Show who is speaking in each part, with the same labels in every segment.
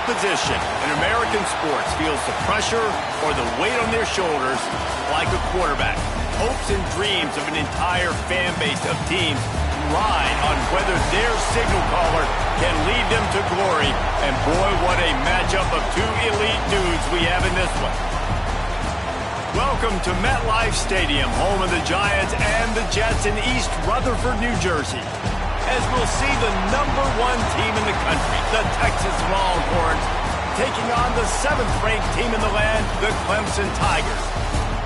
Speaker 1: position in American sports feels the pressure or the weight on their shoulders like a quarterback. Hopes and dreams of an entire fan base of teams ride on whether their signal caller can lead them to glory. And boy, what a matchup of two elite dudes we have in this one. Welcome to MetLife Stadium, home of the Giants and the Jets in East Rutherford, New Jersey. As we'll see the #1 team in the country, the Texas Longhorns, taking on the 7th-ranked team in the land, the Clemson Tigers.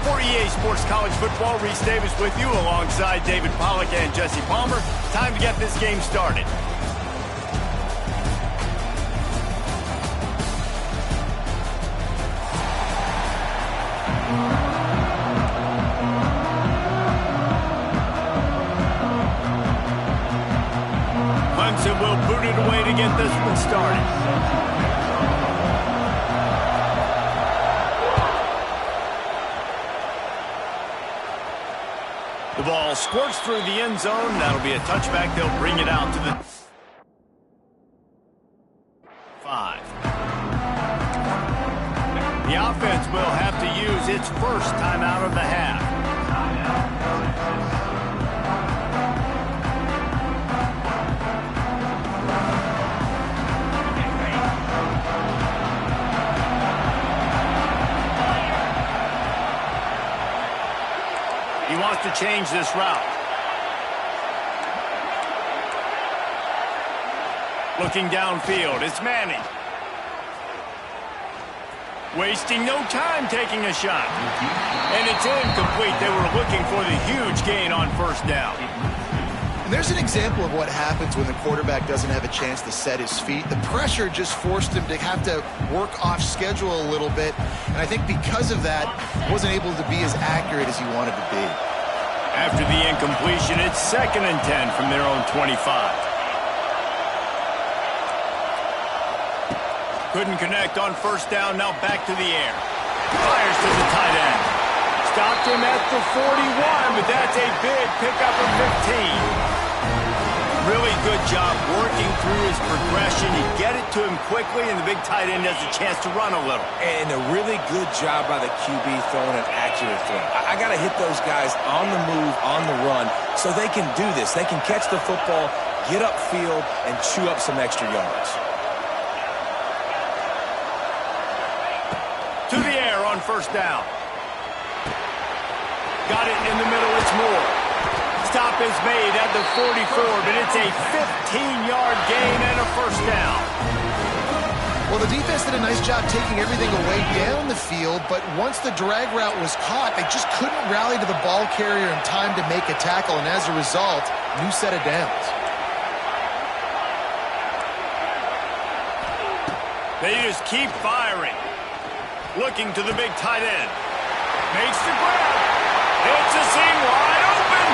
Speaker 1: For EA Sports College Football, Reese Davis with you alongside David Pollack and Jesse Palmer. Time to get this game started. Clemson will boot it away to get this one started. The ball squirts through the end zone. That'll be a touchback. They'll bring it out to the 5. The offense will have to use its first timeout of the half. He wants to change this route. Looking downfield, it's Manning. Wasting no time taking a shot. And it's incomplete. They were looking for the huge gain on first down.
Speaker 2: And there's an example of what happens when the quarterback doesn't have a chance to set his feet. The pressure just forced him to have to work off schedule a little bit. And I think because of that, wasn't able to be as accurate as he wanted to be.
Speaker 1: After the incompletion, it's 2nd and 10 from their own 25. Couldn't connect on first down, now back to the air. Fires to the tight end. Stopped him at the 41, but that's a big pickup of 15. Really good job working through his progression. You get it to him quickly, and the big tight end has a chance to run a little.
Speaker 3: And a really good job by the QB throwing an accurate throw. I got to hit those guys on the move, on the run, so they can do this. They can catch the football, get upfield, and chew up some extra yards.
Speaker 1: To the air on first down. Got it in the middle, it's Moore. Stop is made at the 44, but it's a 15-yard gain and a first down.
Speaker 2: Well, the defense did a nice job taking everything away down the field, but once the drag route was caught, they just couldn't rally to the ball carrier in time to make a tackle, and as a result, new set of downs.
Speaker 1: They just keep firing. Looking to the big tight end. Makes the grab. It's a seam wide open.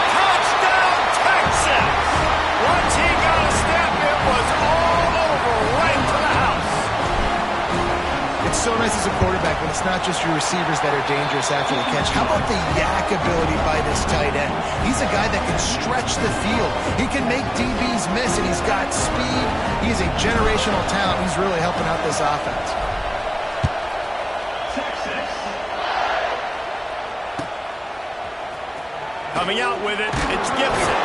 Speaker 1: Touchdown, Texas. Once he got a step, it was all over, right to the house.
Speaker 2: It's so nice as a quarterback when it's not just your receivers that are dangerous after the catch. How about the yak ability by this tight end? He's a guy that can stretch the field. He can make DBs miss, and he's got speed. He's a generational talent. He's really helping out this offense.
Speaker 1: Coming out with it, it's Gibson.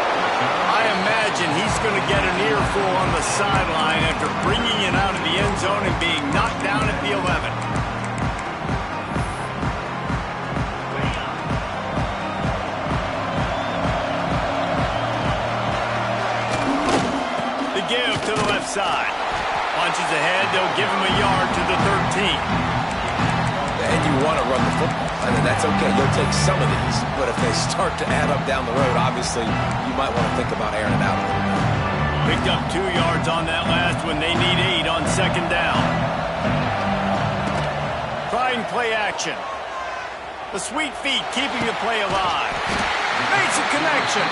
Speaker 1: I imagine he's going to get an earful on the sideline after bringing it out of the end zone and being knocked down at the 11. The give to the left side. Punches ahead, they'll give him a yard to the 13.
Speaker 3: And you want to run the football. I mean, that's okay. You'll take some of these. But if they start to add up down the road, obviously, you might want to think about airing it out a little bit.
Speaker 1: Picked up 2 yards on that last one. They need 8 on second down. Trying play action. The sweet feet keeping the play alive. Makes a connection.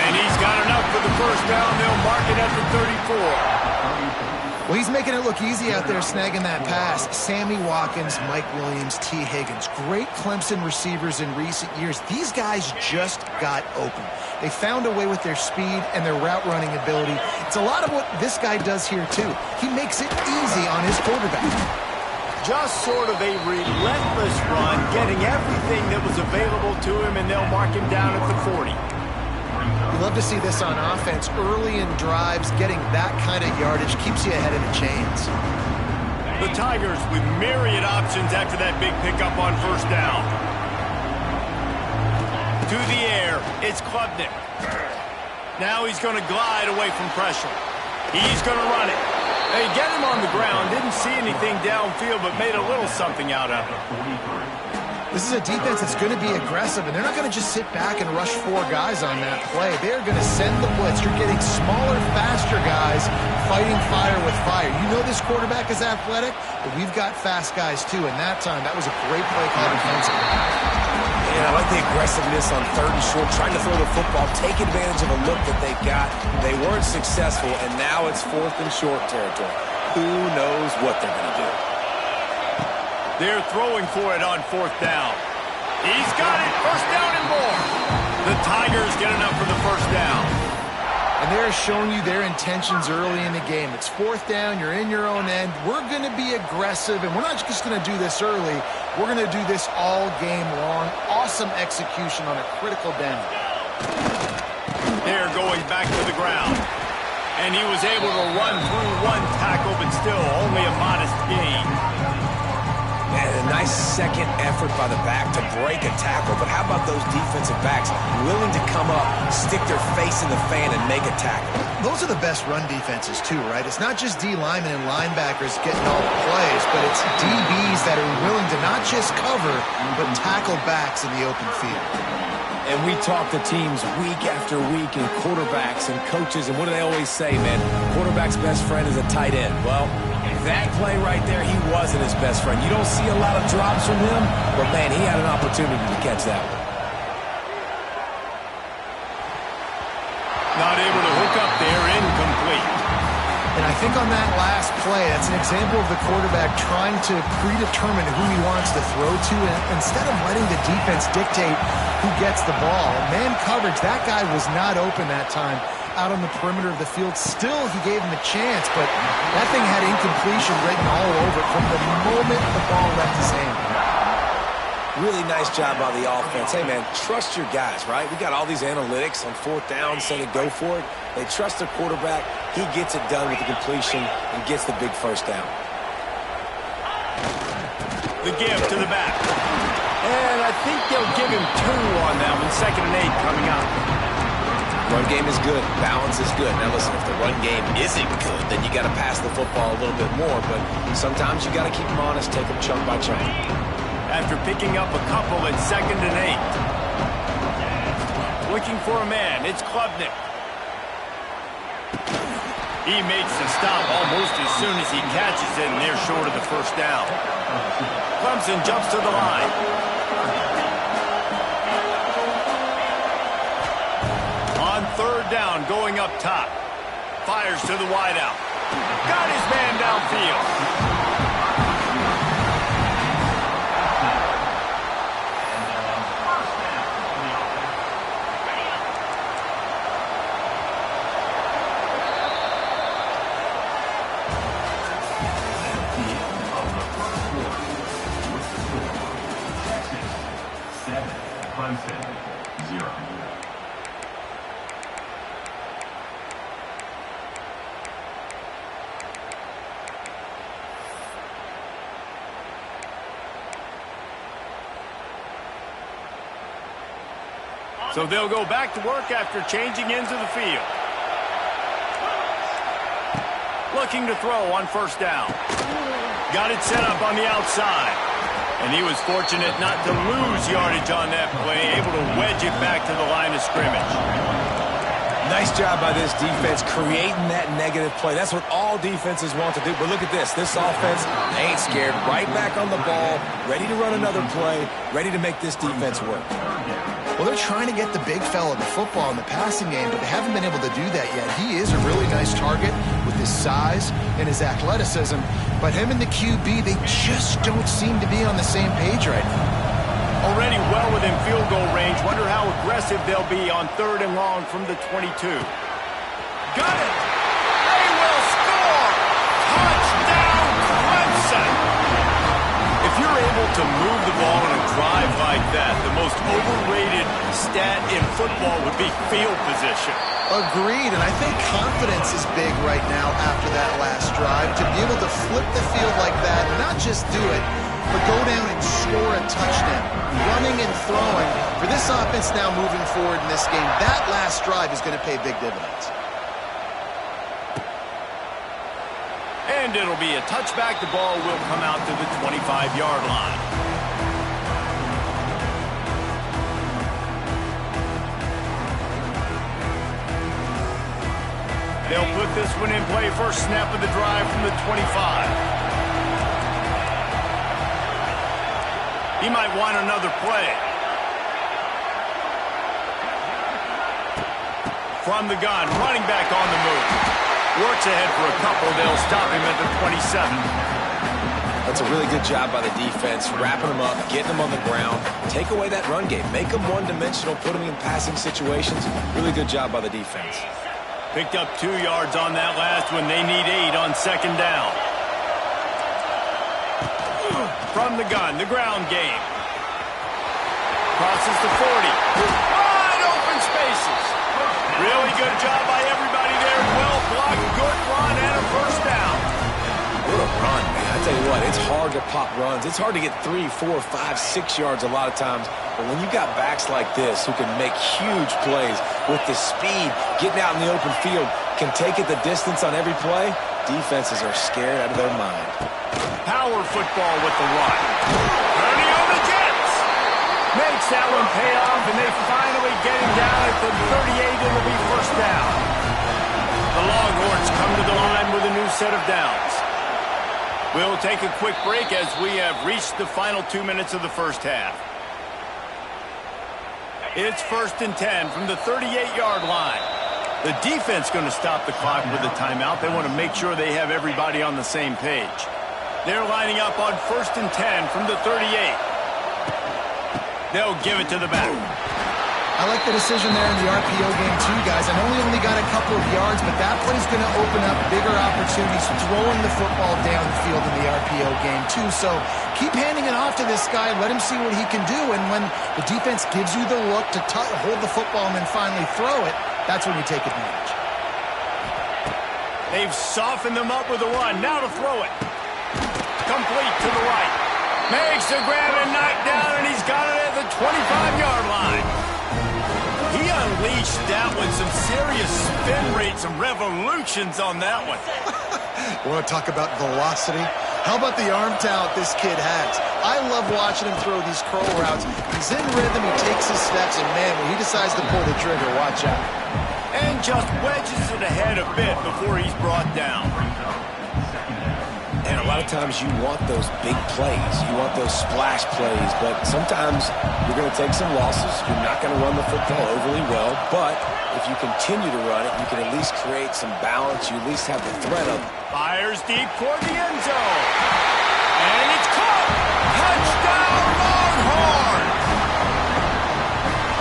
Speaker 1: And he's got enough for the first down. They'll mark it at the 34.
Speaker 2: Well, he's making it look easy out there snagging that pass. Sammy Watkins, Mike Williams, T. Higgins. Great Clemson receivers in recent years. These guys just got open. They found a way with their speed and their route running ability. It's a lot of what this guy does here, too. He makes it easy on his quarterback.
Speaker 1: Just sort of a relentless run, getting everything that was available to him, and they'll mark him down at the 40.
Speaker 2: You love to see this on offense. Early in drives, getting that kind of yardage keeps you ahead of the chains.
Speaker 1: The Tigers with myriad options after that big pickup on first down. To the air, it's Klubnik. Now he's going to glide away from pressure. He's going to run it. They get him on the ground, didn't see anything downfield, but made a little something out of it.
Speaker 2: This is a defense that's going to be aggressive, and they're not going to just sit back and rush 4 guys on that play. They're going to send the blitz. You're getting smaller, faster guys fighting fire with fire. You know this quarterback is athletic, but we've got fast guys too, and that time, that was a great play call defensively.
Speaker 3: And I like the aggressiveness on 3rd and short, trying to throw the football, take advantage of a look that they got. They weren't successful, and now it's 4th and short territory. Who knows what they're going to do?
Speaker 1: They're throwing for it on 4th down. He's got it. First down and more. The Tigers get enough for the first down.
Speaker 2: And they're showing you their intentions early in the game. It's 4th down. You're in your own end. We're going to be aggressive, and we're not just going to do this early. We're going to do this all game long. Awesome execution on a critical down.
Speaker 1: They're going back to the ground. And he was able to run through 1 tackle, but still only a modest gain.
Speaker 3: And a nice second effort by the back to break a tackle. But how about those defensive backs willing to come up, stick their face in the fan, and make a tackle?
Speaker 2: Those are the best run defenses, too, right? It's not just D linemen and linebackers getting all the plays, but it's DBs that are willing to not just cover, but tackle backs in the open field.
Speaker 3: And we talk to teams week after week, and quarterbacks and coaches, and what do they always say, man? Quarterback's best friend is a tight end. Well, that play right there, he wasn't his best friend. You don't see a lot of drops from him, but, man, he had an opportunity to catch that one.
Speaker 1: Not able to hook up there, incomplete.
Speaker 2: And I think on that last play, that's an example of the quarterback trying to predetermine who he wants to throw to, and instead of letting the defense dictate who gets the ball. Man coverage, that guy was not open that time out on the perimeter of the field. Still, he gave him a chance, but that thing had incompletion written all over it from the moment the ball left his hand.
Speaker 3: Really nice job by the offense. Hey, man, trust your guys, right? We got all these analytics on 4th down saying go for it. They trust their quarterback. He gets it done with the completion and gets the big first down.
Speaker 1: The give to the back. And I think they'll give him 2 on that one. 2nd and 8 coming up.
Speaker 3: Run game is good. Balance is good. Now, listen, if the run game isn't good, then you got to pass the football a little bit more. But sometimes you got to keep them honest, take them chunk by chunk.
Speaker 1: After picking up a couple at 2nd and 8. Looking for a man. It's Klubnik. He makes the stop almost as soon as he catches it, and they're short of the first down. Clemson jumps to the line. On 3rd down, going up top. Fires to the wideout. Got his man downfield. So they'll go back to work after changing into the field. Looking to throw on 1st down. Got it set up on the outside. And he was fortunate not to lose yardage on that play, able to wedge it back to the line of scrimmage.
Speaker 3: Nice job by this defense creating that negative play. That's what all defenses want to do. But look at this. This offense ain't scared. Right back on the ball, ready to run another play, ready to make this defense work.
Speaker 2: Well, they're trying to get the big fella the football in the passing game, but they haven't been able to do that yet. He is a really nice target with his size and his athleticism, but him and the QB, they just don't seem to be on the same page right now.
Speaker 1: Already well within field goal range. Wonder how aggressive they'll be on 3rd and long from the 22. Got it! They will score! Touchdown, Clemson! If you're able to move the ball in a drive like that, the most overrated stat in football would be field position.
Speaker 2: Agreed, and I think confidence is big right now after that last drive. To be able to flip the field like that, not just do it, but go down and score a touchdown, running and throwing. For this offense now moving forward in this game, that last drive is going to pay big dividends.
Speaker 1: And it'll be a touchback. The ball will come out to the 25-yard line. They'll put this one in play. First snap of the drive from the 25. He might want another play. From the gun, running back on the move. Works ahead for a couple. They'll stop him at the 27.
Speaker 3: That's a really good job by the defense, wrapping them up, getting them on the ground. Take away that run game. Make them one-dimensional, put them in passing situations. Really good job by the defense.
Speaker 1: Picked up 2 yards on that last one. They need 8 on 2nd down. From the gun, the ground game. Crosses the 40. Wide open spaces. Really good job by everybody there. Well blocked, good run, and a first down.
Speaker 3: What a run, man. I tell you what, it's hard to pop runs. It's hard to get 3, 4, 5, 6 yards a lot of times. But when you got backs like this who can make huge plays with the speed, getting out in the open field, can take it the distance on every play, defenses are scared out of their mind.
Speaker 1: Power football with the run. Turning on the Jets. Makes that one pay off, and they finally get him down at the 38. It'll be first down. The Longhorns come to the line with a new set of downs. We'll take a quick break as we have reached the final 2 minutes of the first half. It's 1st and 10 from the 38-yard line. The defense going to stop the clock with a timeout. They want to make sure they have everybody on the same page. They're lining up on 1st and 10 from the 38. They'll give it to the back.
Speaker 2: I like the decision there in the RPO game too, guys. I know we only got a couple of yards, but that play's going to open up bigger opportunities throwing the football downfield in the RPO game too. So keep handing it off to this guy. Let him see what he can do. And when the defense gives you the look to hold the football and then finally throw it, that's when you take advantage.
Speaker 1: They've softened them up with a run. Now to throw it. Complete to the right. Makes the grab and knock down, and he's got it at the 25-yard line. He unleashed that one. Some serious spin rate, some revolutions on that one.
Speaker 2: You want to talk about velocity? How about the arm talent this kid has? I love watching him throw these curl routes. He's in rhythm, he takes his steps, and man, when he decides to pull the trigger, watch out.
Speaker 1: And just wedges it ahead a bit before he's brought down.
Speaker 3: And a lot of times you want those big plays. You want those splash plays. But sometimes you're going to take some losses. You're not going to run the football overly well. But if you continue to run it, you can at least create some balance. You at least have the threat of it.
Speaker 1: Fires deep toward the end zone. And it's caught. Touchdown, Longhorns!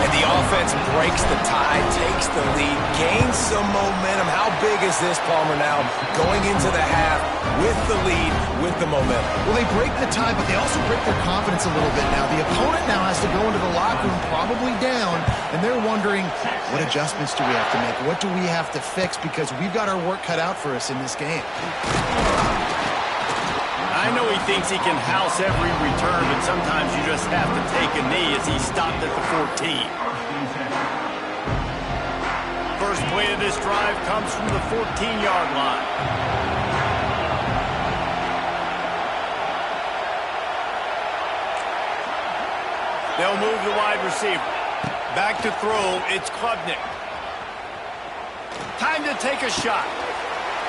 Speaker 3: And the offense breaks the tie, takes the lead, gains some momentum. How big is this, Palmer, now going into the half with the lead, with the momentum?
Speaker 2: Well, they break the tie, but they also break their confidence a little bit now. The opponent now has to go into the locker room probably down, and they're wondering, what adjustments do we have to make? What do we have to fix? Because we've got our work cut out for us in this game.
Speaker 1: I know he thinks he can house every return, but sometimes you just have to take a knee as he stopped at the 14. First play of this drive comes from the 14-yard line. They'll move the wide receiver. Back to throw, it's Klubnik. Time to take a shot.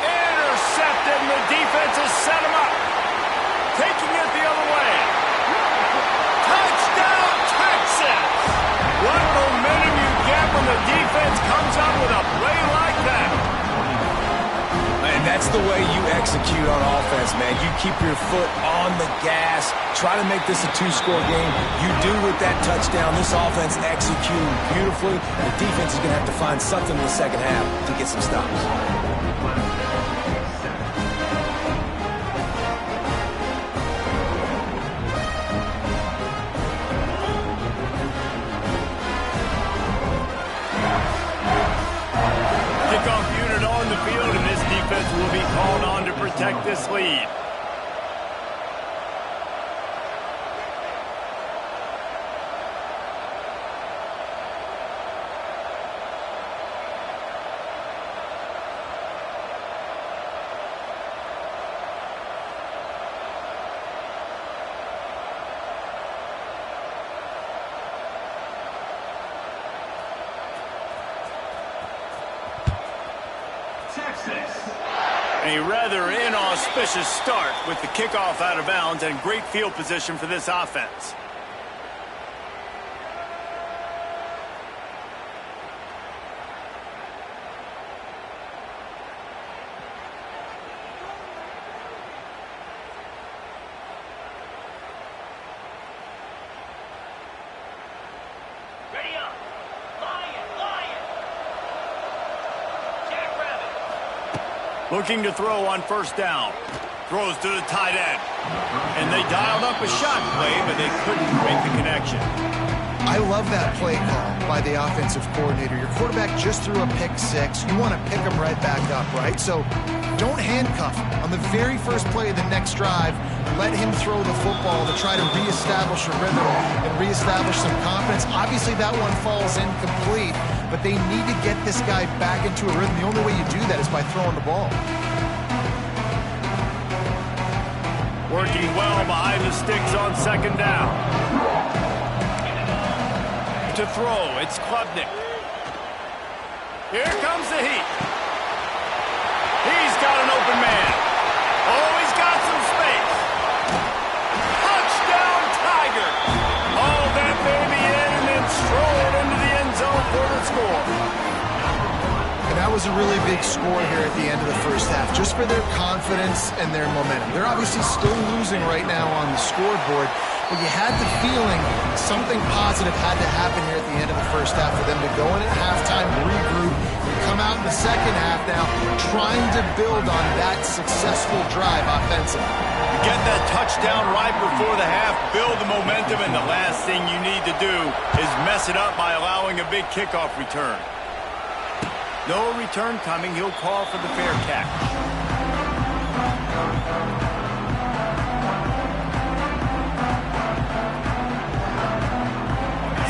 Speaker 1: Intercepted, and the defense has set him up. Taking it the other way. Touchdown, Texas! What momentum you get when the defense comes up with a play like that.
Speaker 3: And that's the way you execute on offense, man. You keep your foot on the gas. Try to make this a two-score game. You do with that touchdown. This offense executing beautifully. The defense is going to have to find something in the second half to get some stops.
Speaker 1: Will be called on to protect this lead. A rather inauspicious start with the kickoff out of bounds and great field position for this offense. Looking to throw on first down. Throws to the tight end. And they dialed up a shot play, but they couldn't make the connection.
Speaker 2: I love that play call by the offensive coordinator. Your quarterback just threw a pick six. You want to pick him right back up, right? So don't handcuff him. On the very first play of the next drive, let him throw the football to try to reestablish a rhythm and reestablish some confidence. Obviously, that one falls incomplete, but they need to get this guy back into a rhythm. The only way you do that is by throwing the ball.
Speaker 1: Working well behind the sticks on second down. To throw, it's Klubnik. Here comes the heat. He's got an open man. Oh, he's got some space. Touchdown, Tiger. Oh, that may be in and then strolled into the end zone for the score.
Speaker 2: And that was a really big score here at the end of the first half, just for their confidence and their momentum. They're obviously still losing right now on the scoreboard, but you had the feeling something positive had to happen here at the end of the first half for them to go in at halftime, regroup, and come out in the second half now trying to build on that successful drive offensively.
Speaker 1: You get that touchdown right before the half, build the momentum, and the last thing you need to do is mess it up by allowing a big kickoff return. No return coming. He'll call for the fair catch.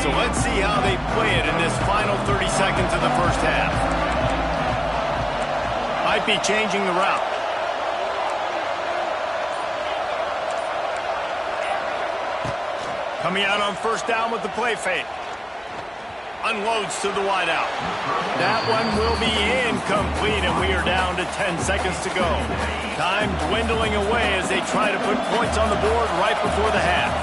Speaker 1: So let's see how they play it in this final 30 seconds of the first half. Might be changing the route. Coming out on first down with the play fake. Unloads to the wideout. That one will be incomplete, and we are down to 10 seconds to go. Time dwindling away as they try to put points on the board right before the half.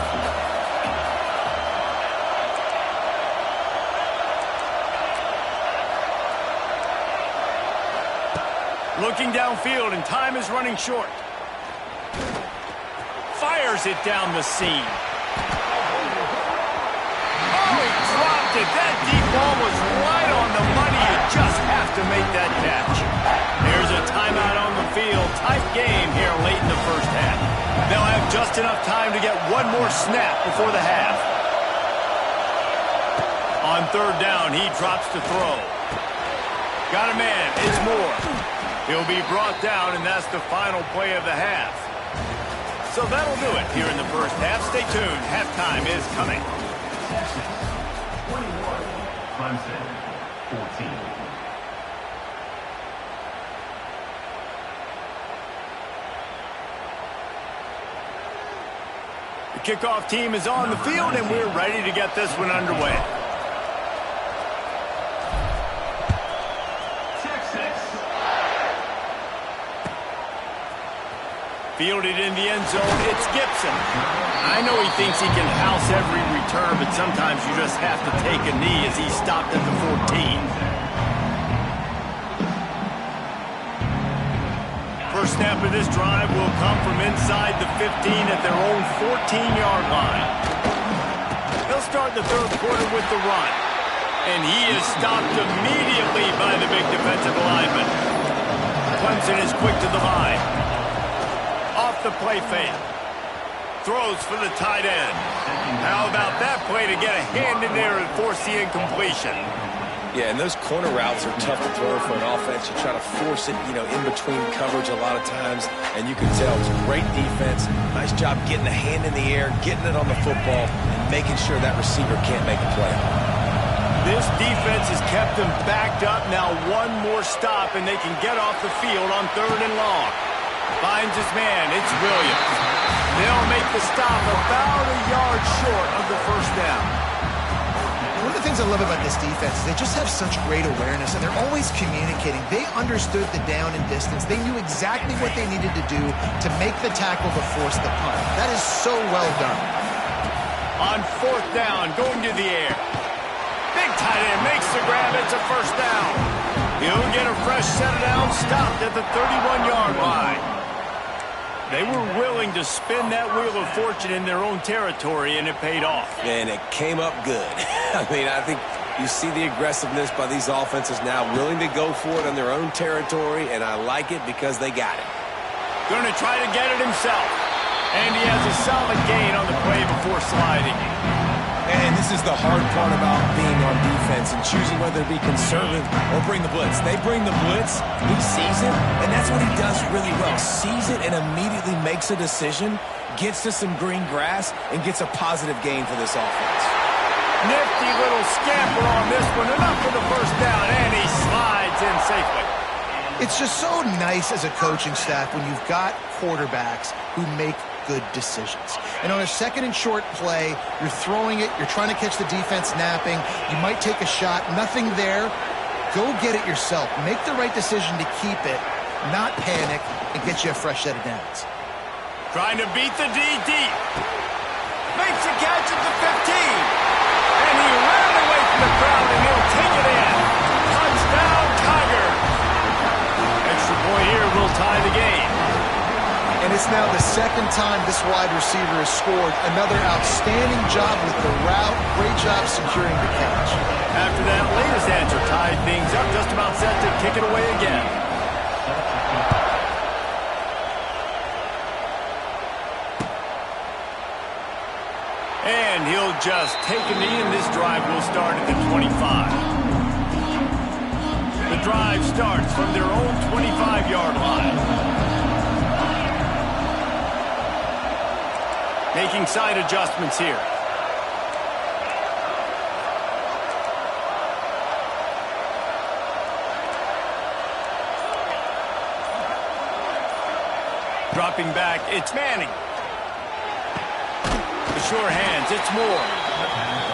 Speaker 1: Looking downfield, and time is running short. Fires it down the seam. That deep ball was right on the money. You just have to make that catch. There's a timeout on the field. Tight game here late in the first half. They'll have just enough time to get one more snap before the half. On third down, he drops to throw. Got a man. It's Moore. He'll be brought down, and that's the final play of the half. So that'll do it here in the first half. Stay tuned. Halftime is coming.
Speaker 4: 14.
Speaker 1: The kickoff team is on the field, and we're ready to get this one underway.
Speaker 4: Texas
Speaker 1: Fielded in the end zone, it's Gibson. I know he thinks he can house every return, but sometimes you just have to take a knee as he stopped at the 14. First snap of this drive will come from inside the 15 at their own 14-yard line. They'll start the third quarter with the run. And he is stopped immediately by the big defensive lineman. Clemson is quick to the line. Off the play fake. Throws for the tight end. How about that play to get a hand in there and force the incompletion?
Speaker 3: Yeah, and those corner routes are tough to throw for an offense. You try to force it, in between coverage a lot of times, and you can tell it's great defense. Nice job getting the hand in the air, getting it on the football, and making sure that receiver can't make a play.
Speaker 1: This defense has kept them backed up. Now one more stop, and they can get off the field on 3rd and long. Finds his man. It's Williams. They'll make the stop about a yard short of the first down.
Speaker 2: One of the things I love about this defense is they just have such great awareness, and they're always communicating. They understood the down and distance. They knew exactly what they needed to do to make the tackle to force the punt. That is so well done.
Speaker 1: On 4th down, going to the air. Big tight end makes the grab. It's a first down. He'll get a fresh set down, stopped at the 31-yard line. They were willing to spin that wheel of fortune in their own territory, and it paid off.
Speaker 3: And it came up good. I think you see the aggressiveness by these offenses now, willing to go for it on their own territory, and I like it because they got it.
Speaker 1: Going to try to get it himself. And he has a solid gain on the play before sliding.
Speaker 3: And this is the hard part about being on defense and choosing whether to be conservative or bring the blitz. They bring the blitz, he sees it, and that's what he does really well. Sees it and immediately makes a decision, gets to some green grass, and gets a positive gain for this offense.
Speaker 1: Nifty little scamper on this one, enough for the first down, and he slides in safely.
Speaker 2: It's just so nice as a coaching staff when you've got quarterbacks who make good decisions. And on a 2nd and short play, you're throwing it, you're trying to catch the defense napping, you might take a shot, nothing there. Go get it yourself. Make the right decision to keep it, not panic, and get you a fresh set of downs.
Speaker 1: Trying to beat the D deep. Makes a catch at the 15. And he ran away from the crowd, and he'll take it in. Touchdown, Tiger. Extra point here will tie the game.
Speaker 2: And it's now the 2nd time this wide receiver has scored. Another outstanding job with the route. Great job securing the catch.
Speaker 1: After that latest answer tied things up, just about set to kick it away again. And he'll just take a knee, and this drive will start at the 25. The drive starts from their own 25-yard line. Making side adjustments here. Dropping back, it's Manning. The sure hands, it's Moore.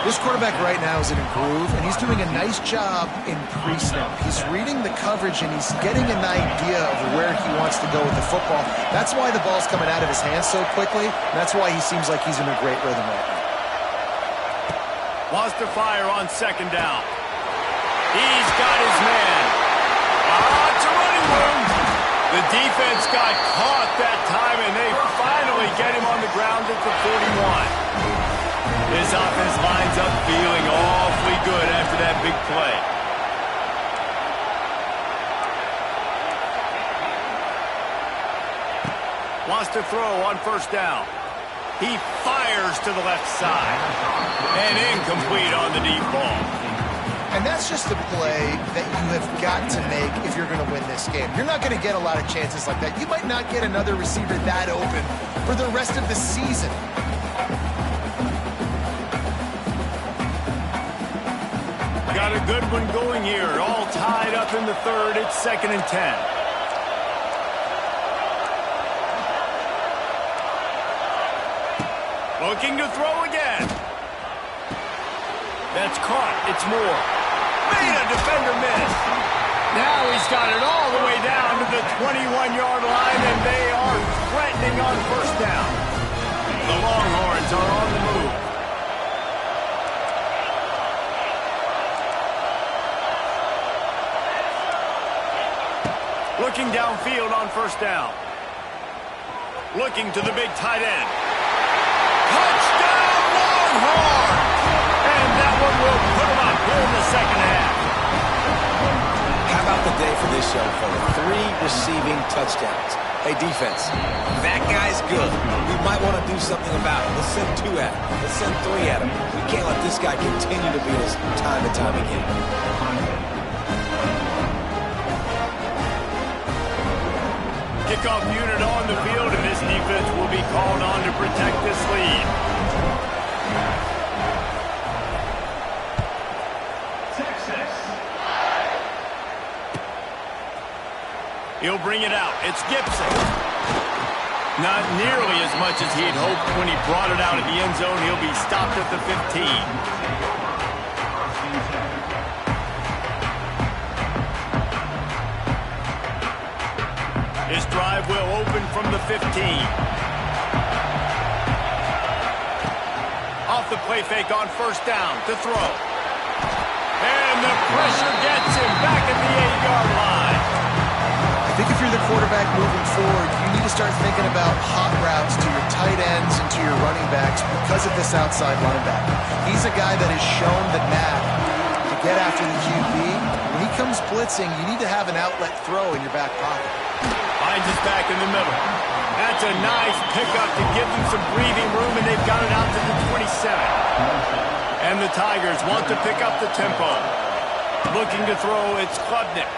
Speaker 2: This quarterback right now is in a groove, and he's doing a nice job in pre-snap. He's reading the coverage, and he's getting an idea of where he wants to go with the football. That's why the ball's coming out of his hands so quickly, and that's why he seems like he's in a great rhythm right now.
Speaker 1: Wants to fire on 2nd down. He's got his man. It's a running room. The defense got caught that time, and they finally get him on the ground at the 41. This offense lines up feeling awfully good after that big play. Wants to throw on 1st down. He fires to the left side. And incomplete on the deep ball.
Speaker 2: And that's just a play that you have got to make if you're going to win this game. You're not going to get a lot of chances like that. You might not get another receiver that open for the rest of the season.
Speaker 1: Got a good one going here. All tied up in the 3rd. It's 2nd and 10. Looking to throw again. That's caught. It's Moore. Made a defender miss. Now he's got it all the way down to the 21-yard line, and they are threatening on first down. The Longhorns are on the move. Looking downfield on first down. Looking to the big tight end. Touchdown, Longhorns! And that one will put him up here in the second half.
Speaker 3: How about the day for this young fella? 3 receiving touchdowns. Hey, defense, that guy's good. We might want to do something about it. Let's send 2 at him. Let's send 3 at him. We can't let this guy continue to beat us time and time again.
Speaker 1: Kickoff unit on the field, and this defense will be called on to protect this lead. Texas. He'll bring it out. It's Gibson. Not nearly as much as he'd hoped when he brought it out of the end zone. He'll be stopped at the 15. His drive will open from the 15. Off the play fake on first down to throw. And the pressure gets him back at the 8-yard line.
Speaker 2: I think if you're the quarterback moving forward, you need to start thinking about hot routes to your tight ends and to your running backs because of this outside linebacker. He's a guy that has shown the knack to get after the QB. When he comes blitzing, you need to have an outlet throw in your back pocket.
Speaker 1: Finds his back in the middle. That's a nice pickup to give them some breathing room, and they've got it out to the 27. And the Tigers want to pick up the tempo. Looking to throw, it's Klubnik.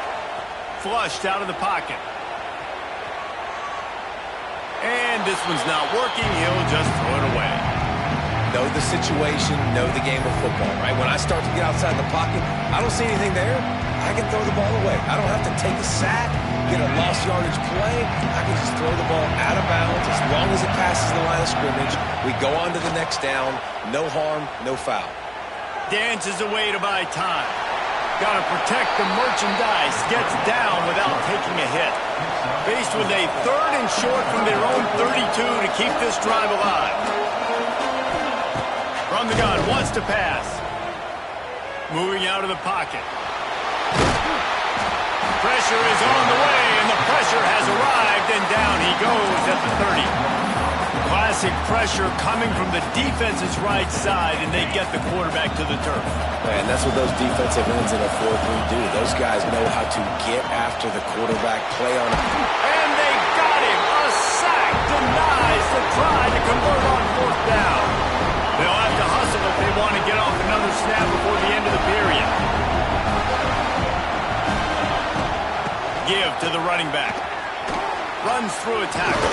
Speaker 1: Flushed out of the pocket. And this one's not working. He'll just throw it away.
Speaker 3: Know the situation, know the game of football, right? When I start to get outside the pocket, I don't see anything there. I can throw the ball away. I don't have to take a sack, get a lost yardage play. I can just throw the ball out of bounds. As long as it passes the line of scrimmage, we go on to the next down. No harm, no foul.
Speaker 1: Dances away to buy time. Got to protect the merchandise. Gets down without taking a hit. Faced with a 3rd and short from their own 32 to keep this drive alive. From the gun, wants to pass. Moving out of the pocket. Pressure is on the way, and the pressure has arrived, and down he goes at the 30. Classic pressure coming from the defense's right side, and they get the quarterback to the turf.
Speaker 3: Man, that's what those defensive ends in a 4-3 do. Those guys know how to get after the quarterback, play on him.
Speaker 1: And they got him. A sack denies the try to convert on 4th down. They'll have to hustle if they want to get off another snap before the end of the period. Give to the running back. Runs through a tackle.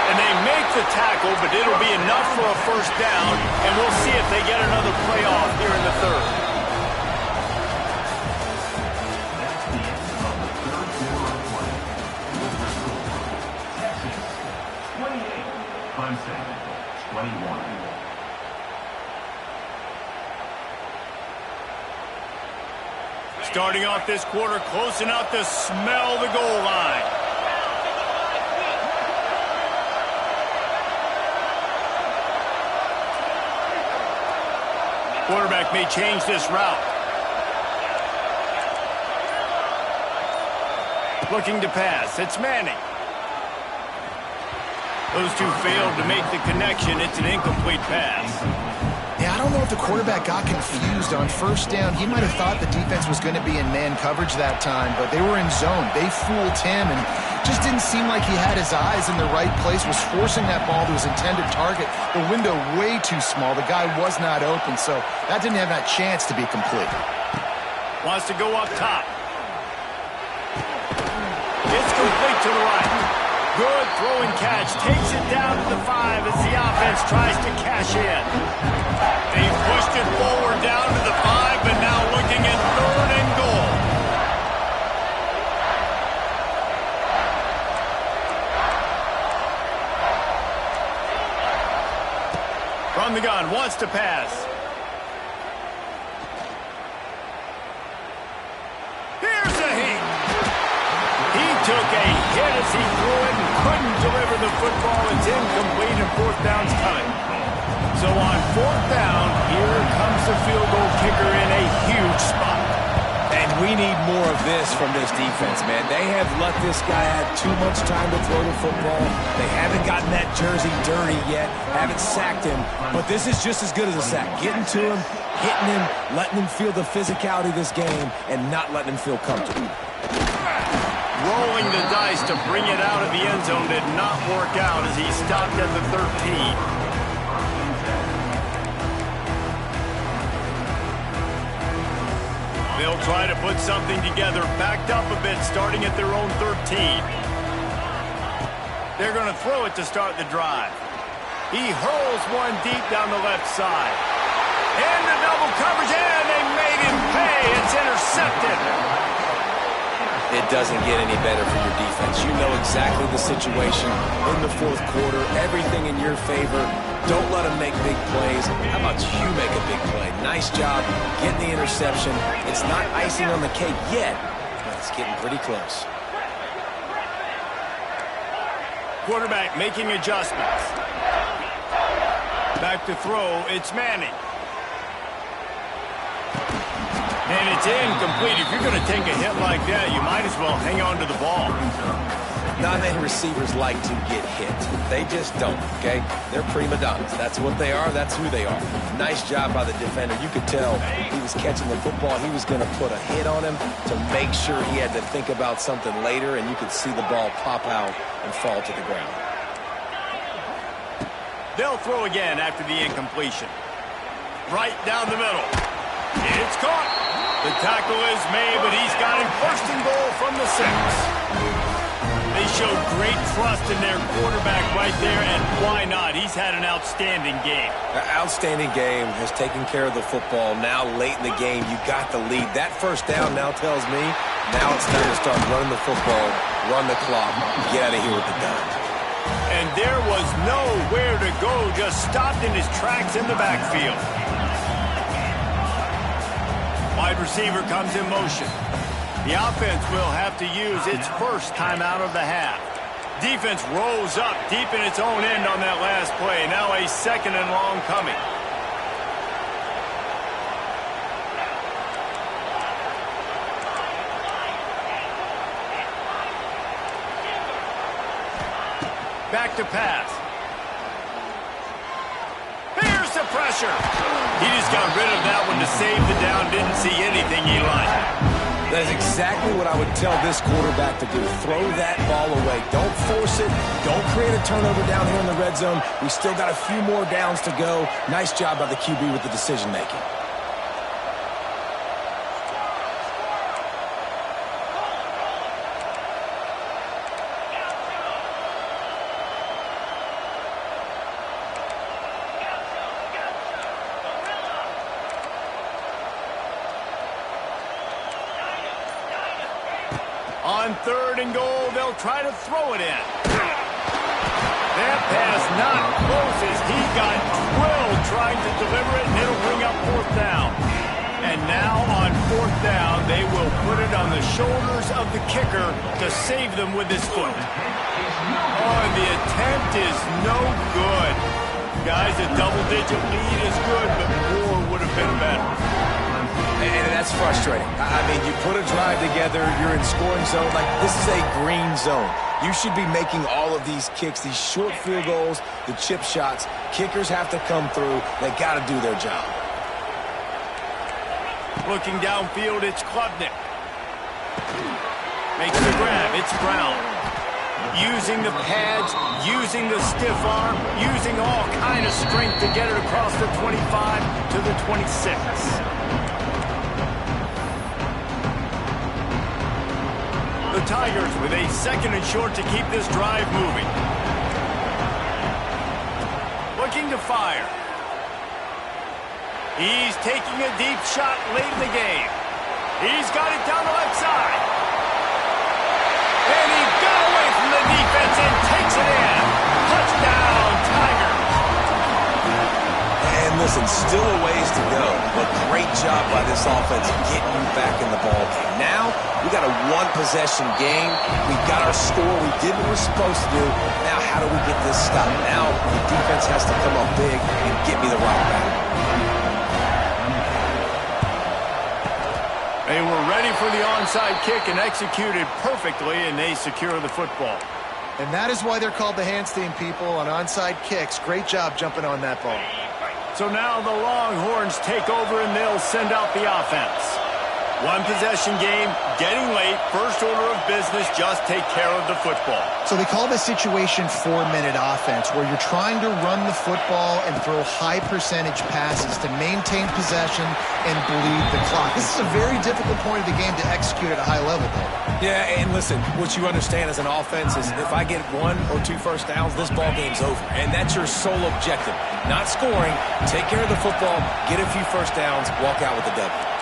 Speaker 1: And they make the tackle, but it'll be enough for a first down, and we'll see if they get another play off here in the 3rd.
Speaker 4: Clemson, 21.
Speaker 1: Starting off this quarter close enough to smell the goal line. Quarterback may change this route. Looking to pass. It's Manning. Those two failed to make the connection. It's an incomplete pass.
Speaker 2: Yeah, I don't know if the quarterback got confused on first down. He might have thought the defense was going to be in man coverage that time, but they were in zone. They fooled him and just didn't seem like he had his eyes in the right place, was forcing that ball to his intended target. The window way too small. The guy was not open, so that didn't have that chance to be complete.
Speaker 1: Wants to go up top. It's complete to the right. Good throw and catch. Takes it down to the 5 as the offense tries to cash in. They pushed it forward down to the 5, but now looking at 3rd and goal. From the gun, wants to pass. He hit as he threw it and couldn't deliver the football. It's incomplete and fourth down's coming. So on fourth down, here comes the field goal kicker in a huge spot.
Speaker 3: And we need more of this from this defense, man. They have let this guy have too much time to throw the football. They haven't gotten that jersey dirty yet, haven't sacked him. But this is just as good as a sack. Getting to him, hitting him, letting him feel the physicality of this game, and not letting him feel comfortable.
Speaker 1: Rolling the dice to bring it out of the end zone did not work out as he stopped at the 13. They'll try to put something together, backed up a bit, starting at their own 13. They're going to throw it to start the drive. He hurls one deep down the left side. Into double coverage, and they made him pay. It's intercepted.
Speaker 3: It doesn't get any better for your defense. You know exactly the situation in the fourth quarter, everything in your favor. Don't let them make big plays. How about you make a big play? Nice job getting the interception. It's not icing on the cake yet, but it's getting pretty close.
Speaker 1: Quarterback making adjustments. Back to throw, it's Manning. And it's incomplete. If you're going to take a hit like that, you might as well hang on to the ball.
Speaker 3: Not many receivers like to get hit. They just don't, okay? They're prima donnas. That's what they are. That's who they are. Nice job by the defender. You could tell he was catching the football. He was going to put a hit on him to make sure he had to think about something later, and you could see the ball pop out and fall to the ground.
Speaker 1: They'll throw again after the incompletion. Right down the middle. It's caught. The tackle is made, but he's got him first and goal from the 6. They showed great trust in their quarterback right there, and why not? He's had an outstanding game.
Speaker 3: An outstanding game, has taken care of the football. Now, late in the game, you got the lead. That first down now tells me now it's time to start running the football, run the clock, get out of here with the done.
Speaker 1: And there was nowhere to go, just stopped in his tracks in the backfield. Wide receiver comes in motion. The offense will have to use its first timeout of the half. Defense rolls up deep in its own end on that last play. Now a second and long coming. Back to pass. Here's the pressure. He just got rid of that one to save the down. Didn't see anything he liked.
Speaker 3: That is exactly what I would tell this quarterback to do. Throw that ball away. Don't force it. Don't create a turnover down here in the red zone. We still got a few more downs to go. Nice job by the QB with the decision making.
Speaker 1: On third and goal, they'll try to throw it in. That pass not close as he got drilled trying to deliver it, and it'll bring up fourth down. And now on fourth down, they will put it on the shoulders of the kicker to save them with his foot. Oh, and the attempt is no good. Guys, a double-digit lead is good, but more would have been better.
Speaker 3: And that's frustrating. I mean, you put a drive together, you're in scoring zone. Like, this is a green zone. You should be making all of these kicks, these short field goals, the chip shots. Kickers have to come through. They got to do their job.
Speaker 1: Looking downfield, it's Klubnik. Makes the grab. It's Brown. Using the pads, using the stiff arm, using all kind of strength to get it across the 25 to the 26. The Tigers with a second and short to keep this drive moving. Looking to fire. He's taking a deep shot late in the game. He's got it down the left side. And he got away from the defense and takes it in. Touchdown, Tigers.
Speaker 3: And the Listen, still a ways to go, but great job by this offense getting you back in the ball game. Now, we got a one-possession game. We got our score. We did what we're supposed to do. Now, how do we get this stopped? Now, the defense has to come up big and get me the rock back.
Speaker 1: They were ready for the onside kick and executed perfectly, and they secure the football.
Speaker 2: And that is why they're called the Handstein people on onside kicks. Great job jumping on that ball.
Speaker 1: So now the Longhorns take over, and they'll send out the offense. One possession game, getting late, first order of business, just take care of the football.
Speaker 2: So they call this situation 4-minute offense, where you're trying to run the football and throw high percentage passes to maintain possession and bleed the clock. This is a very difficult point of the game to execute at a high level, though.
Speaker 3: Yeah, and listen, what you understand as an offense is if I get 1 or 2 first downs, this ball game's over. And that's your sole objective. Not scoring, take care of the football, get a few first downs, walk out with a W.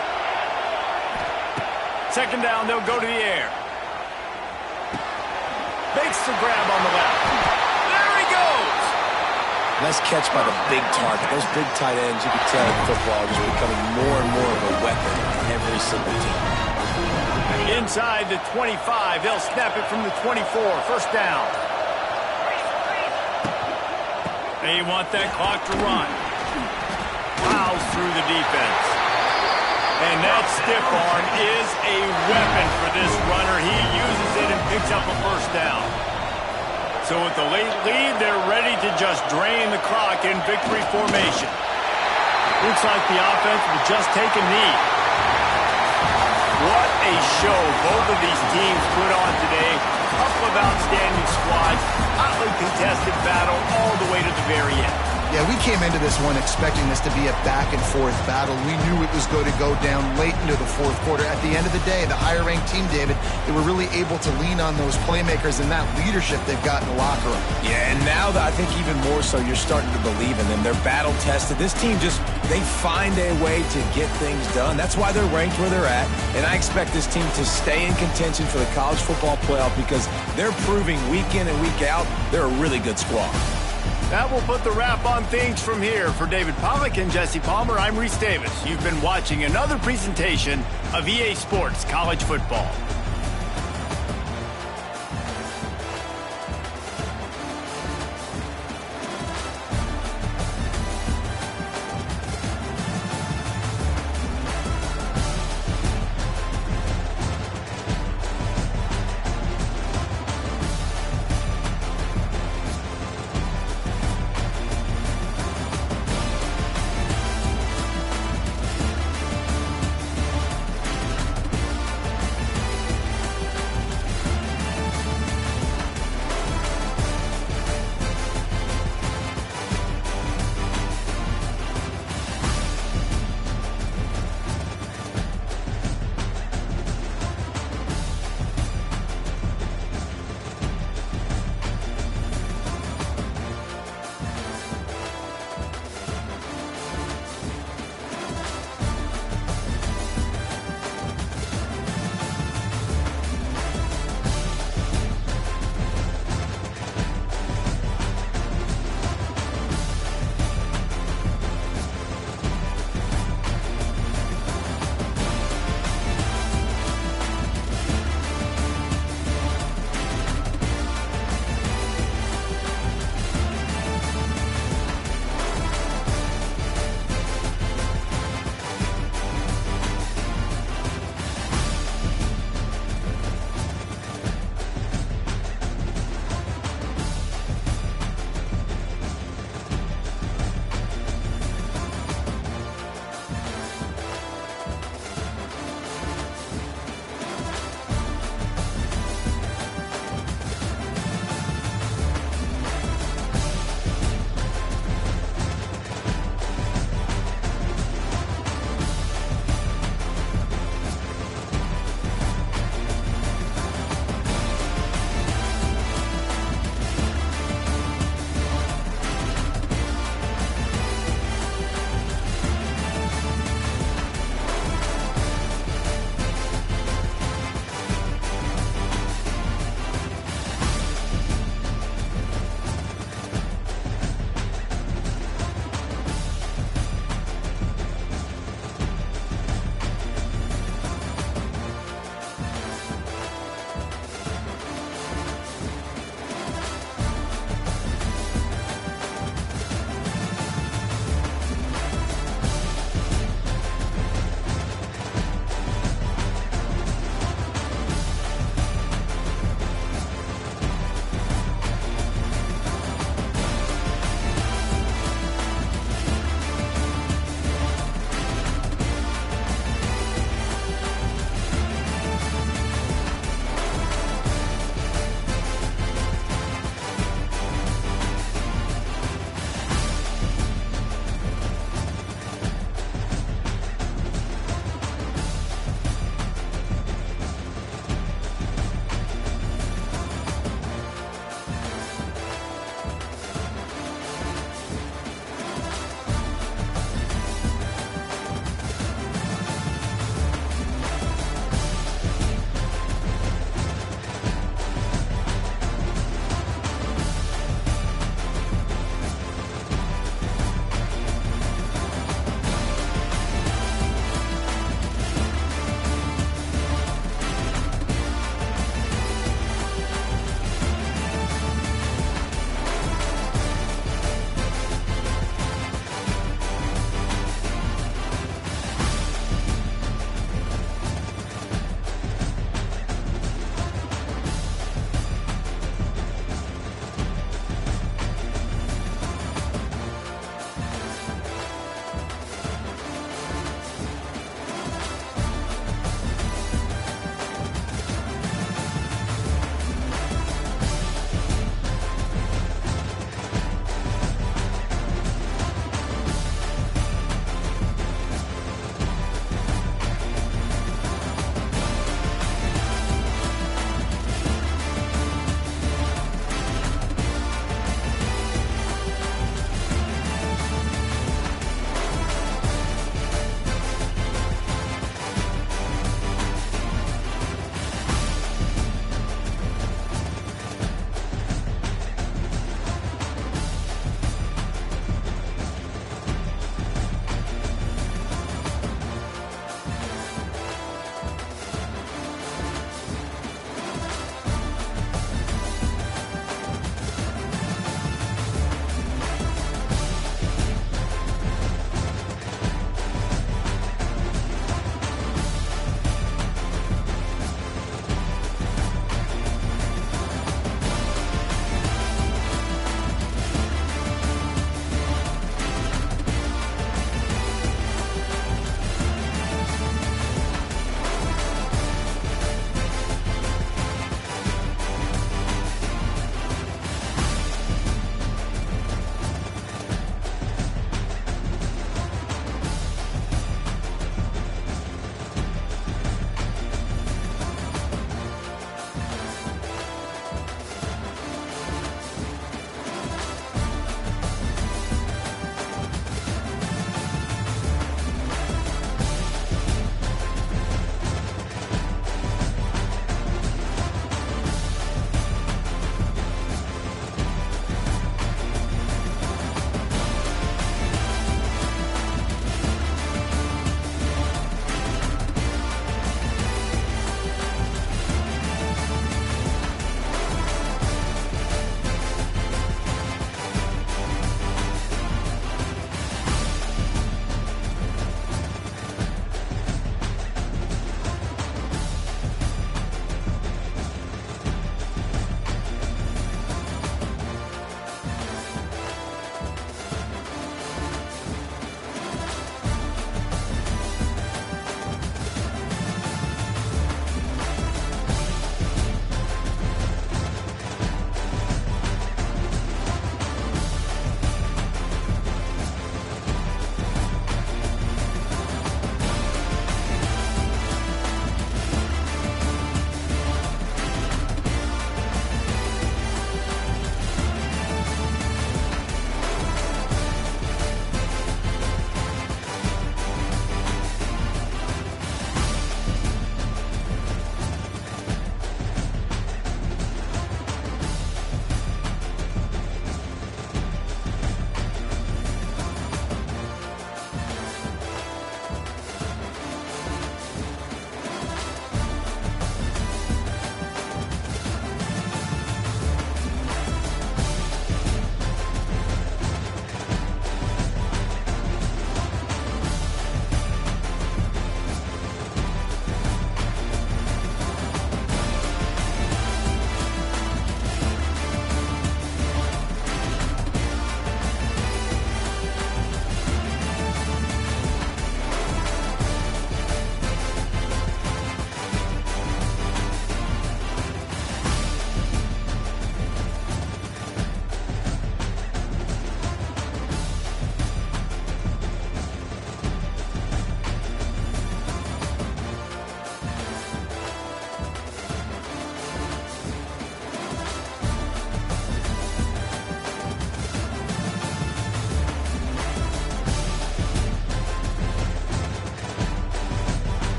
Speaker 1: Second down, they'll go to the air. Makes the grab on the left. There he goes!
Speaker 3: Nice catch by the big target. Those big tight ends, you can tell in football, are becoming more and more of a weapon in every single team.
Speaker 1: Inside the 25, they'll snap it from the 24. First down. They want that clock to run. Plows through the defense. And that stiff arm is a weapon for this runner. He uses it and picks up a first down. So with the late lead, they're ready to just drain the clock in victory formation. Looks like the offense will just take a knee. What a show both of these teams put on today. Couple of outstanding squads, hotly contested battle all the way to the very end.
Speaker 2: Yeah, we came into this one expecting this to be a back-and-forth battle. We knew it was going to go down late into the fourth quarter. At the end of the day, the higher-ranked team, David, they were really able to lean on those playmakers and that leadership they've got in the locker room.
Speaker 3: Yeah, and now I think even more so, you're starting to believe in them. They're battle-tested. This team they find a way to get things done. That's why they're ranked where they're at. And I expect this team to stay in contention for the college football playoff because they're proving week in and week out they're a really good squad.
Speaker 1: That will put the wrap on things from here. For David Pollack and Jesse Palmer, I'm Reese Davis. You've been watching another presentation of EA Sports College Football.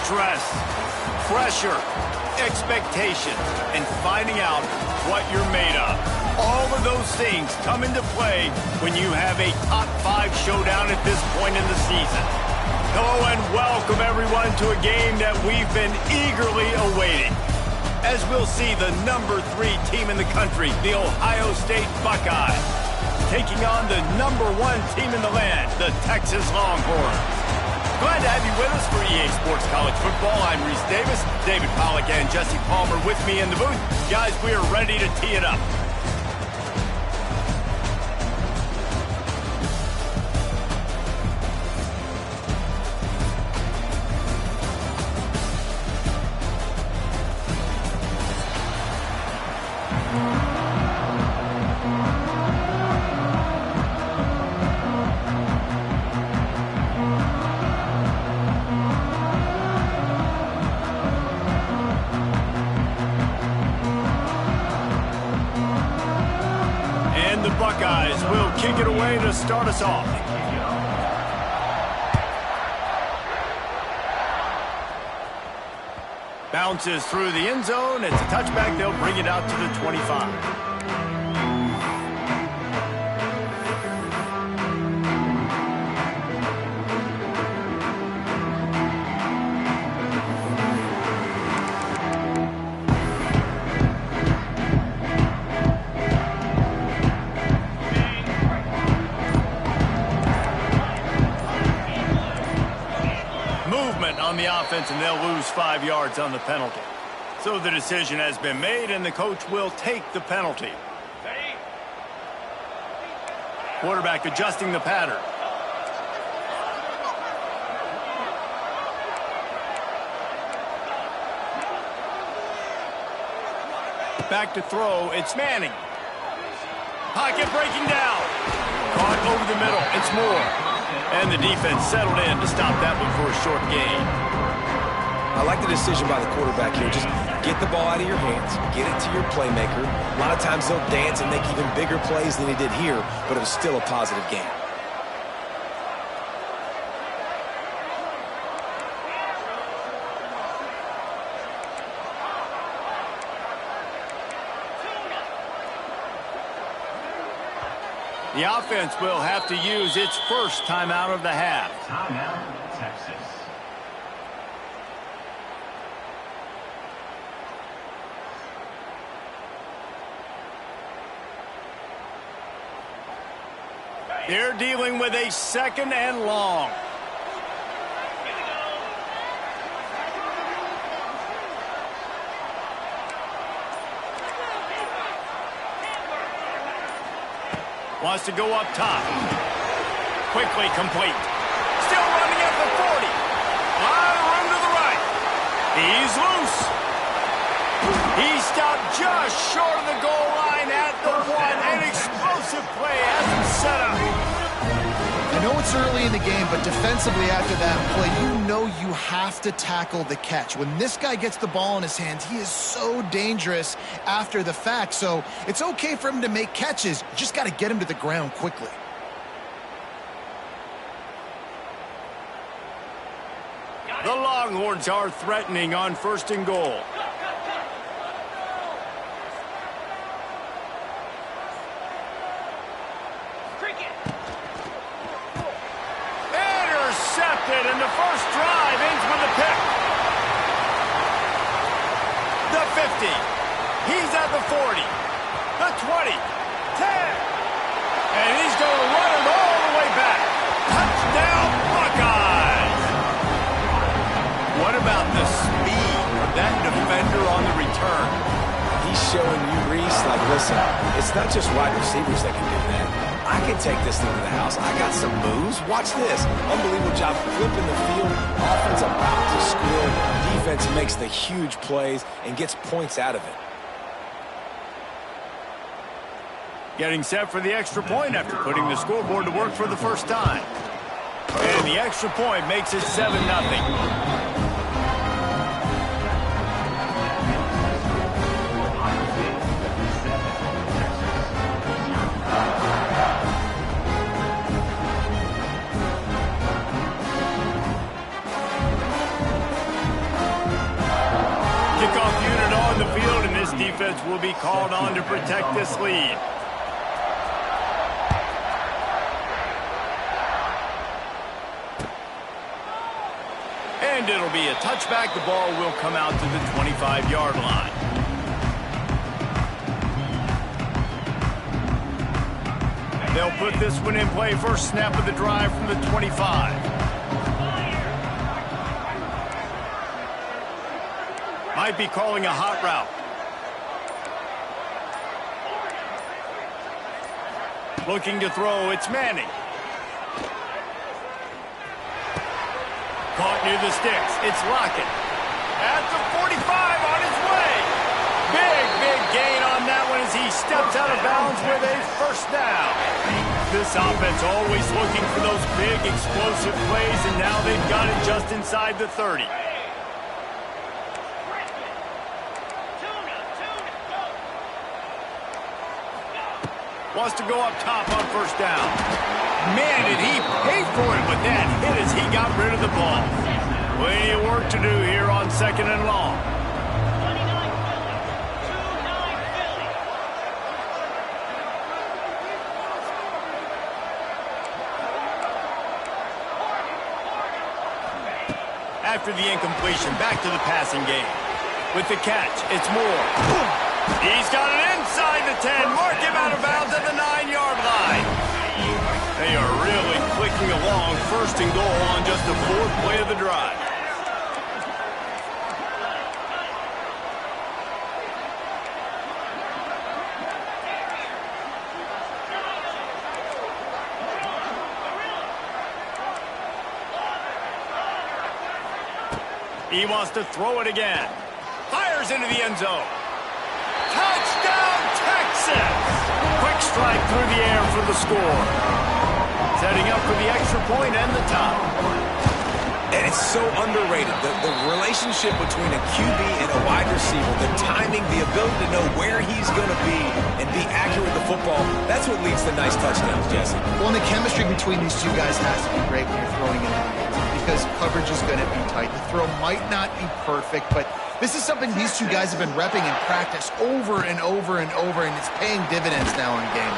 Speaker 1: stress, pressure, expectations, and finding out what you're made of. All of those things come into play when you have a top 5 showdown at this point in the season. Hello and welcome everyone to a game that we've been eagerly awaiting. As we'll see the number 3 team in the country, the Ohio State Buckeyes, taking on the number 1 team in the land, the Texas Longhorns. Glad to have you with us for EA Sports College Football. I'm Reese Davis, David Pollack, and Jesse Palmer with me in the booth. Guys, we are ready to tee it up. Buckeyes will kick it away to start us off. Bounces through the end zone. It's a touchback. They'll bring it out to the 25. On the offense, and they'll lose 5 yards on the penalty. So the decision has been made, and the coach will take the penalty. Quarterback adjusting the pattern. Back to throw, it's Manning. Pocket breaking down. Caught over the middle, it's Moore. And the defense settled in to stop that one for a short gain.
Speaker 3: I like the decision by the quarterback here. Just get the ball out of your hands, get it to your playmaker. A lot of times they'll dance and make even bigger plays than he did here, but it was still a positive game.
Speaker 1: The offense will have to use its first timeout of the half.
Speaker 4: Timeout, Texas.
Speaker 1: They're dealing with a 2nd and long. Wants to go up top. Quickly complete. Still running at the 40. A lot of room to the right. He's loose. He stopped just short of the goal line at the 1. An explosive play has him set up.
Speaker 2: I know it's early in the game, but defensively after that play, you know you have to tackle the catch. When this guy gets the ball in his hands, he is so dangerous after the fact. So it's okay for him to make catches. You just got to get him to the ground quickly.
Speaker 1: The Longhorns are threatening on 1st and goal. Intercepted, and the first drive ends with a pick. The 50. He's at the 40. The 20. 10. And he's going to run it all the way back. Touchdown, Buckeyes. What about the speed of that defender on the return?
Speaker 3: He's showing you, Reese, like, listen, it's not just wide receivers that can do that. I can take this thing to the house. I got some moves. Watch this. Unbelievable job flipping the field. Offense about to score. Defense makes the huge plays and gets points out of it.
Speaker 1: Getting set for the extra point after putting the scoreboard to work for the first time. And the extra point makes it 7-0. Kickoff unit on the field, and this defense will be called on to protect this lead. And it'll be a touchback. The ball will come out to the 25-yard line. They'll put this one in play. First snap of the drive from the 25. Might be calling a hot route. Looking to throw. It's Manning. Caught near the sticks. It's Lockett. At the 45 on his way. Big gain on that one as he steps out of bounds with a first down. This offense always looking for those big explosive plays, and now they've got it just inside the 30. Wants to go up top on first down. Man, did he pay for it with that hit as he got rid of the ball. Plenty of work to do here on second and long. After the incompletion, back to the passing game. With the catch, it's Moore. He's got it inside the 10. Mark him out of bounds at the 9-yard line. They are really clicking along. First and goal on just the fourth play of the drive. He wants to throw it again. Fires into the end zone. Touchdown, Texas! Quick strike through the air for the score. Setting up for the extra point and the top.
Speaker 3: And it's so underrated. The relationship between a QB and a wide receiver, the timing, the ability to know where he's going to be and be accurate with the football, that's what leads to nice touchdowns, Jesse.
Speaker 2: Well, and the chemistry between these two guys has to be great when you're throwing in the end zone because coverage is going to be tight. The throw might not be perfect, but this is something these two guys have been repping in practice over and over and over, and it's paying dividends now in game.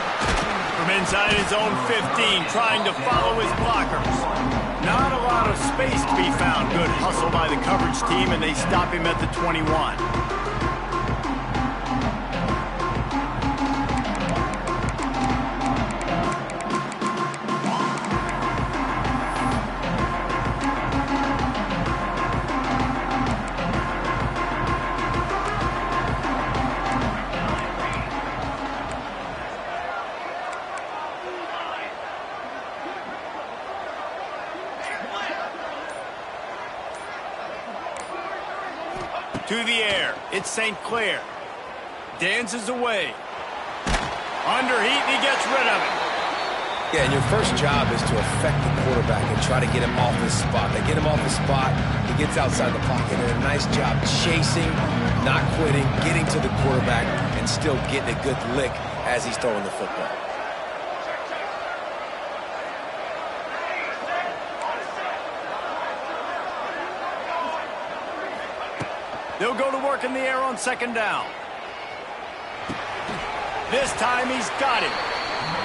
Speaker 1: From inside his own 15, trying to follow his blockers. Not a lot of space to be found. Good hustle by the coverage team, and they stop him at the 21. To the air. It's St. Clair. Dances away. Under heat, and he gets rid of it.
Speaker 3: Yeah, and your first job is to affect the quarterback and try to get him off his spot. They get him off his spot, he gets outside the pocket, and a nice job chasing, not quitting, getting to the quarterback, and still getting a good lick as he's throwing the football.
Speaker 1: They'll go to work in the air on second down. This time he's got it.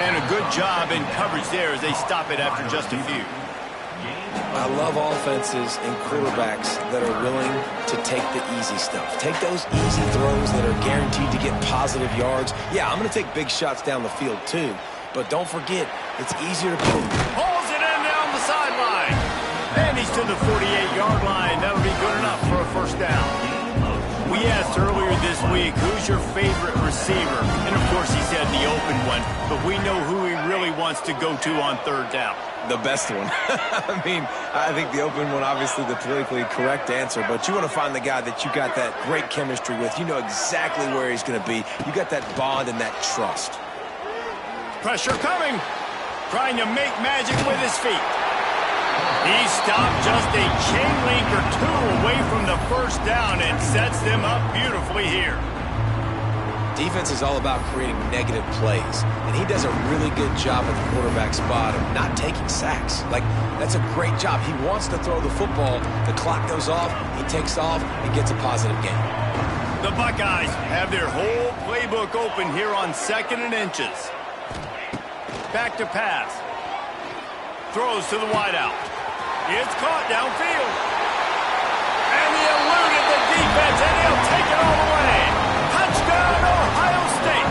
Speaker 1: And a good job in coverage there as they stop it after just a few.
Speaker 3: I love offenses and quarterbacks that are willing to take the easy stuff. Take those easy throws that are guaranteed to get positive yards. Yeah, I'm going to take big shots down the field too. But don't forget, it's easier to put.
Speaker 1: Pulls it in down the sideline. And he's to the 48-yard line. That'll be good enough for a first down. We asked earlier this week, who's your favorite receiver? And, of course, he said the open one. But we know who he really wants to go to on third down.
Speaker 3: The best one. I mean, I think the open one, obviously the politically correct answer. But you want to find the guy that you got that great chemistry with. You know exactly where he's going to be. You got that bond and that trust.
Speaker 1: Pressure coming. Trying to make magic with his feet. He stopped just a chain link or two away from the first down and sets them up beautifully here.
Speaker 3: Defense is all about creating negative plays, and he does a really good job at the quarterback spot of not taking sacks. Like, that's a great job. He wants to throw the football. The clock goes off. He takes off and gets a positive gain.
Speaker 1: The Buckeyes have their whole playbook open here on 2nd and inches. Back to pass. Throws to the wideout. It's caught downfield. And he eluded the defense, and he'll take it all the way. Touchdown, Ohio State.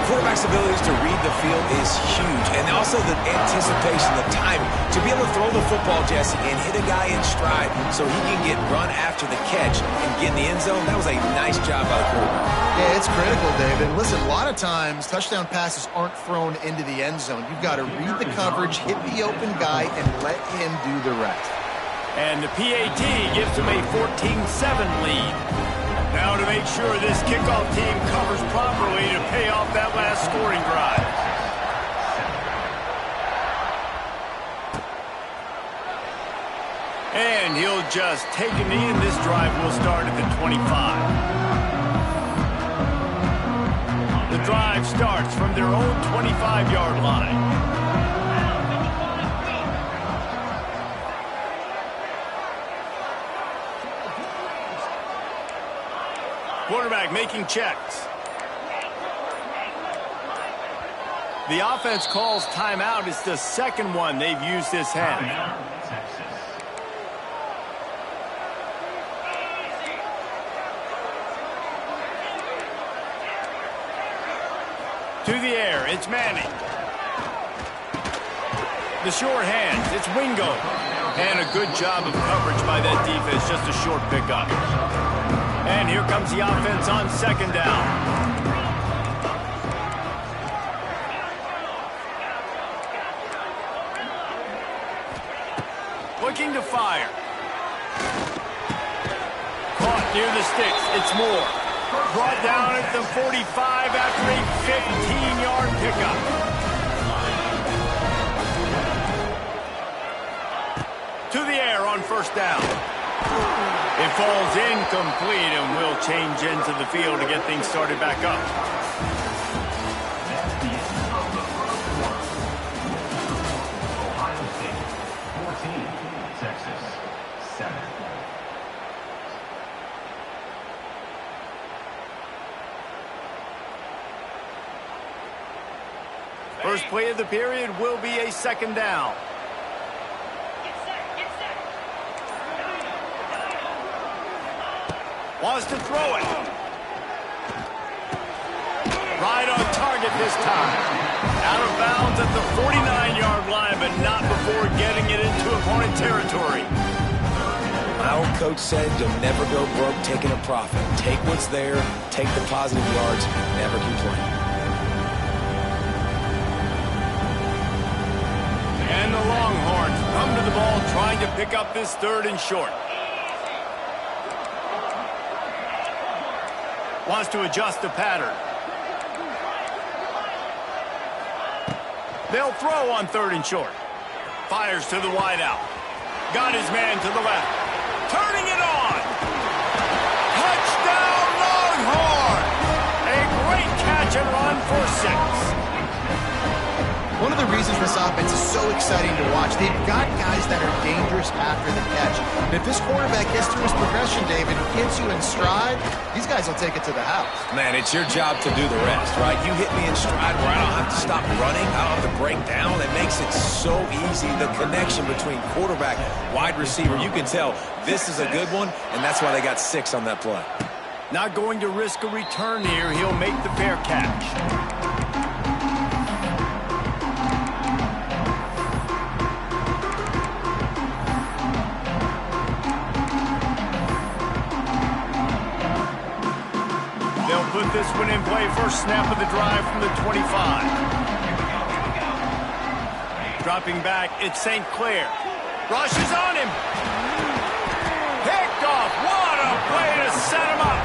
Speaker 3: Quarterback's abilities to read the field is huge, and also the anticipation, the timing. To be able to throw the football, Jesse, and hit a guy in stride so he can get run after the catch and get in the end zone, that was a nice job by the quarterback.
Speaker 2: Yeah, it's critical, David. Listen, a lot of times touchdown passes aren't thrown into the end zone. You've got to read the coverage, hit the open guy, and let him do the rest.
Speaker 1: And the PAT gives them a 14-7 lead. Now to make sure this kickoff team covers properly to pay off that last scoring drive. And he'll just take a knee, and this drive will start at the 25. The drive starts from their own 25-yard line. Quarterback making checks. The offense calls timeout. It's the second one they've used this half. To the air, it's Manning. The short hands, it's Wingo. And a good job of coverage by that defense, just a short pickup. And here comes the offense on 2nd down. Looking to fire. Caught near the sticks. It's Moore. Brought down at the 45 after a 15-yard pickup. To the air on 1st down. It falls incomplete and will change into the field to get things started back up.
Speaker 4: Ohio State 14, Texas 7.
Speaker 1: First play of the period will be a 2nd down. Wants to throw it. Right on target this time. Out of bounds at the 49-yard line, but not before getting it into opponent territory.
Speaker 3: My old coach said you'll never go broke taking a profit. Take what's there, take the positive yards, never complain.
Speaker 1: And the Longhorns come to the ball trying to pick up this 3rd and short. Wants to adjust the pattern. They'll throw on 3rd and short. Fires to the wideout. Got his man to the left. Turning it on. Touchdown Longhorn. A great catch and run for 6.
Speaker 2: One of the reasons this offense is so exciting to watch, they've got guys that are dangerous after the catch. And if this quarterback gets through his progression, David, hits you in stride, these guys will take it to the house.
Speaker 3: Man, it's your job to do the rest, right? You hit me in stride where I don't have to stop running. I don't have to break down. It makes it so easy. The connection between quarterback, wide receiver, you can tell this is a good one, and that's why they got 6 on that play.
Speaker 1: Not going to risk a return here. He'll make the fair catch. Put this one in play. First snap of the drive from the 25. Dropping back, it's St. Clair. Rush is on him. Picked off. What a play to set him up.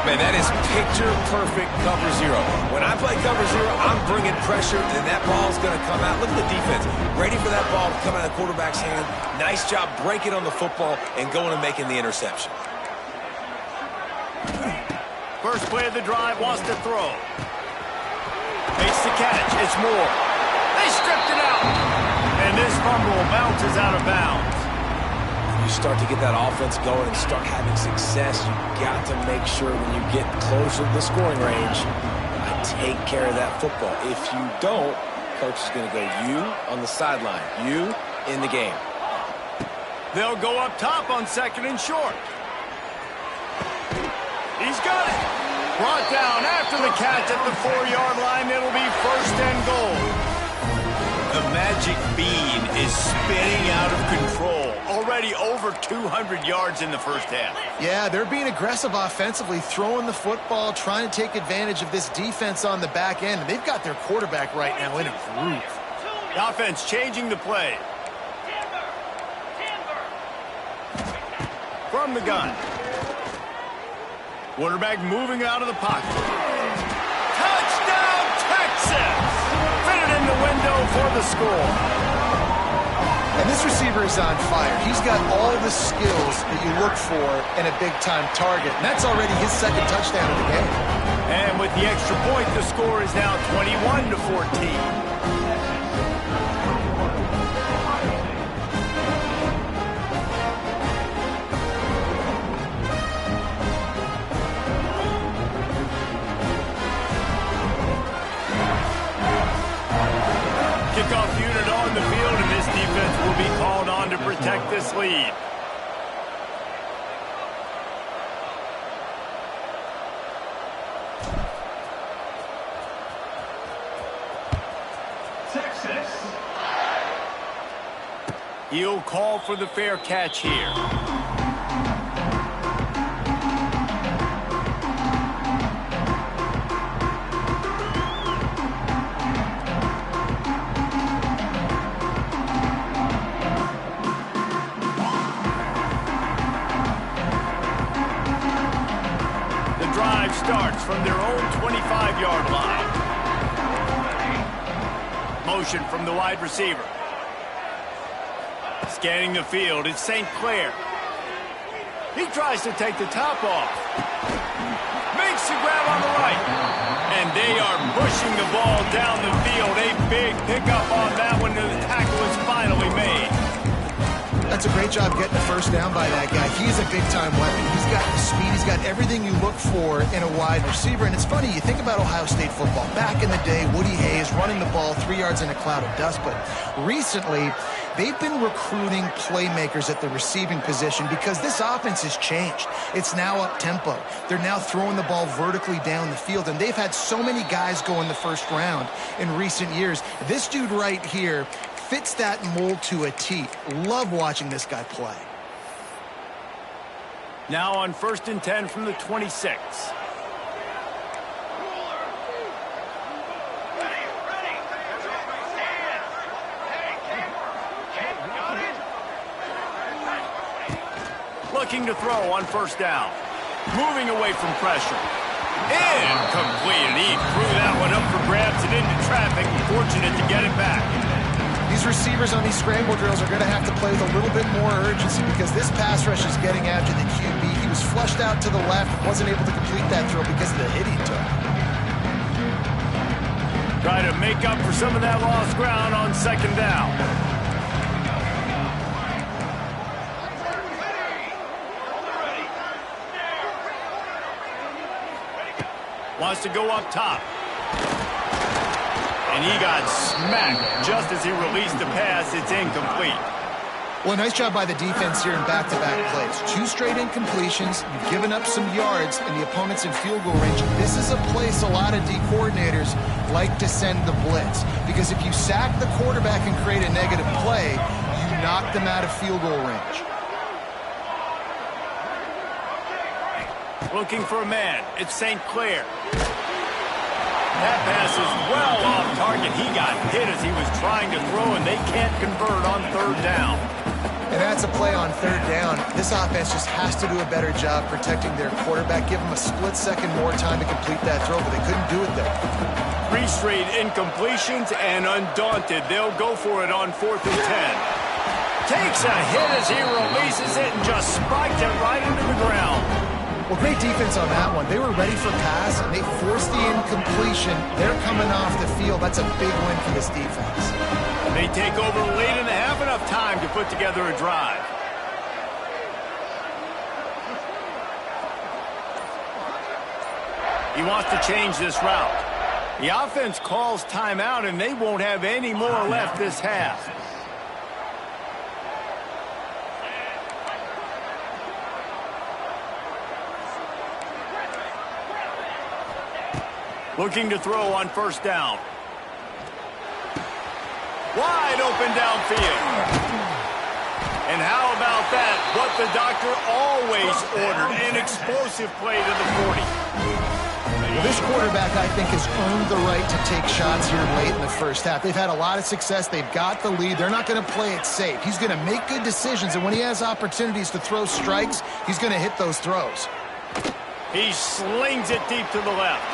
Speaker 3: Man, that is picture-perfect cover 0. When I play cover 0, I'm bringing pressure, and that ball's going to come out. Look at the defense. Ready for that ball to come out of the quarterback's hand. Nice job breaking on the football and going and making the interception.
Speaker 1: First play of the drive, wants to throw. Makes the catch. It's Moore. They stripped it out. And this fumble bounces out of bounds.
Speaker 3: You start to get that offense going and start having success, you got to make sure when you get closer to the scoring range, take care of that football. If you don't, coach is going to go you on the sideline, you in the game.
Speaker 1: They'll go up top on 2nd and short. He's got it. Brought down after the catch at the 4-yard line. It'll be 1st and goal. The magic bean is spinning out of control. Already over 200 yards in the first half.
Speaker 2: Yeah, they're being aggressive offensively, throwing the football, trying to take advantage of this defense on the back end. And they've got their quarterback right now in a groove.
Speaker 1: The offense changing the play. From the gun. Quarterback moving out of the pocket. Touchdown, Texas! Fitted in the window for the score.
Speaker 2: And this receiver is on fire. He's got all the skills that you look for in a big-time target. And that's already his 2nd touchdown of the game.
Speaker 1: And with the extra point, the score is now 21-14. Kickoff unit on the field, and this defense will be called on to protect this lead.
Speaker 4: Texas.
Speaker 1: He'll call for the fair catch here. Starts from their own 25-yard line. Motion from the wide receiver. Scanning the field, it's St. Clair. He tries to take the top off. Makes the grab on the right. And they are pushing the ball down the field. A big pickup on that one, and the tackle is finally made.
Speaker 2: That's a great job getting the first down by that guy. He's a big-time weapon. He's got the speed. He's got everything you look for in a wide receiver. And it's funny, you think about Ohio State football. Back in the day, Woody Hayes running the ball 3 yards in a cloud of dust. But recently, they've been recruiting playmakers at the receiving position because this offense has changed. It's now up-tempo. They're now throwing the ball vertically down the field. And they've had so many guys go in the first round in recent years. This dude right here fits that mold to a T. Love watching this guy play.
Speaker 1: Now on 1st and 10 from the 26. Looking to throw on 1st down. Moving away from pressure. Incomplete. And he threw that one up for grabs and into traffic. Fortunate to get it back.
Speaker 2: These receivers on these scramble drills are going to have to play with a little bit more urgency because this pass rush is getting after the QB. He was flushed out to the left, wasn't able to complete that throw because of the hit he took.
Speaker 1: Try to make up for some of that lost ground on 2nd down. Wants to go up top. And he got smacked just as he released the pass. It's incomplete.
Speaker 2: Well, nice job by the defense here in back-to-back plays. 2 straight incompletions. You've given up some yards, and the opponent's in field goal range. This is a place a lot of D coordinators like to send the blitz. Because if you sack the quarterback and create a negative play, you knock them out of field goal range.
Speaker 1: Looking for a man. It's St. Clair. That pass is well off target. He got hit as he was trying to throw, and they can't convert on 3rd down.
Speaker 2: And that's a play on 3rd down. This offense just has to do a better job protecting their quarterback. Give them a split second more time to complete that throw, but they couldn't do it there.
Speaker 1: 3 straight incompletions, and undaunted, they'll go for it on 4th and 10. Takes a hit as he releases it and just spiked it right into the ground.
Speaker 2: Well, great defense on that one. They were ready for pass, and they forced the incompletion. They're coming off the field. That's a big win for this defense.
Speaker 1: They take over late in the half, enough time to put together a drive. He wants to change this route. The offense calls timeout, and they won't have any more left this half. Looking to throw on first down. Wide open downfield. And how about that? What the doctor always ordered, an explosive play to the 40.
Speaker 2: Well, this quarterback, I think, has earned the right to take shots here late in the first half. They've had a lot of success. They've got the lead. They're not going to play it safe. He's going to make good decisions, and when he has opportunities to throw strikes, he's going to hit those throws.
Speaker 1: He slings it deep to the left.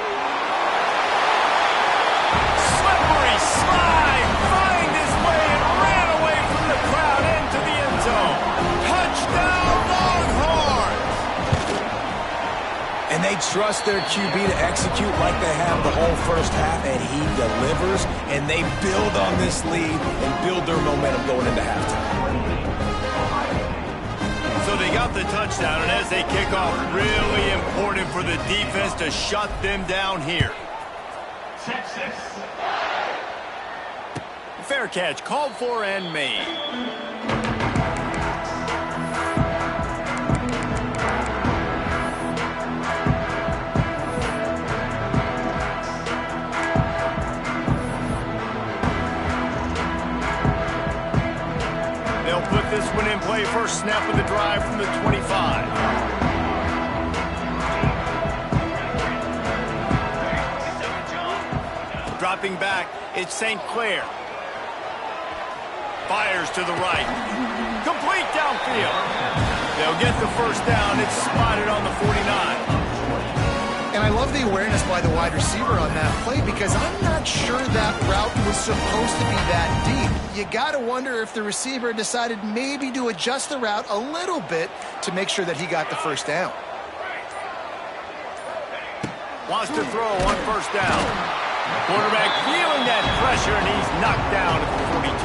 Speaker 1: Slippery slide, find his way and ran away from the crowd into the end zone. Touchdown, Longhorns!
Speaker 3: And they trust their QB to execute like they have the whole first half, and he delivers, and they build on this lead and build their momentum going into halftime.
Speaker 1: So they got the touchdown, and as they kick off, really important for the defense to shut them down here.
Speaker 4: Texas.
Speaker 1: Fair catch called for and made. They'll put this one in play. First snap of the drive from the 25. Dropping back, it's St. Clair. Fires to the right. Complete downfield. They'll get the first down. It's spotted on the 49.
Speaker 2: And I love the awareness by the wide receiver on that play because I'm not sure that route was supposed to be that deep. You got to wonder if the receiver decided maybe to adjust the route a little bit to make sure that he got the first down.
Speaker 1: Wants to throw on first down. Quarterback feeling that pressure, and he's knocked down at the 42.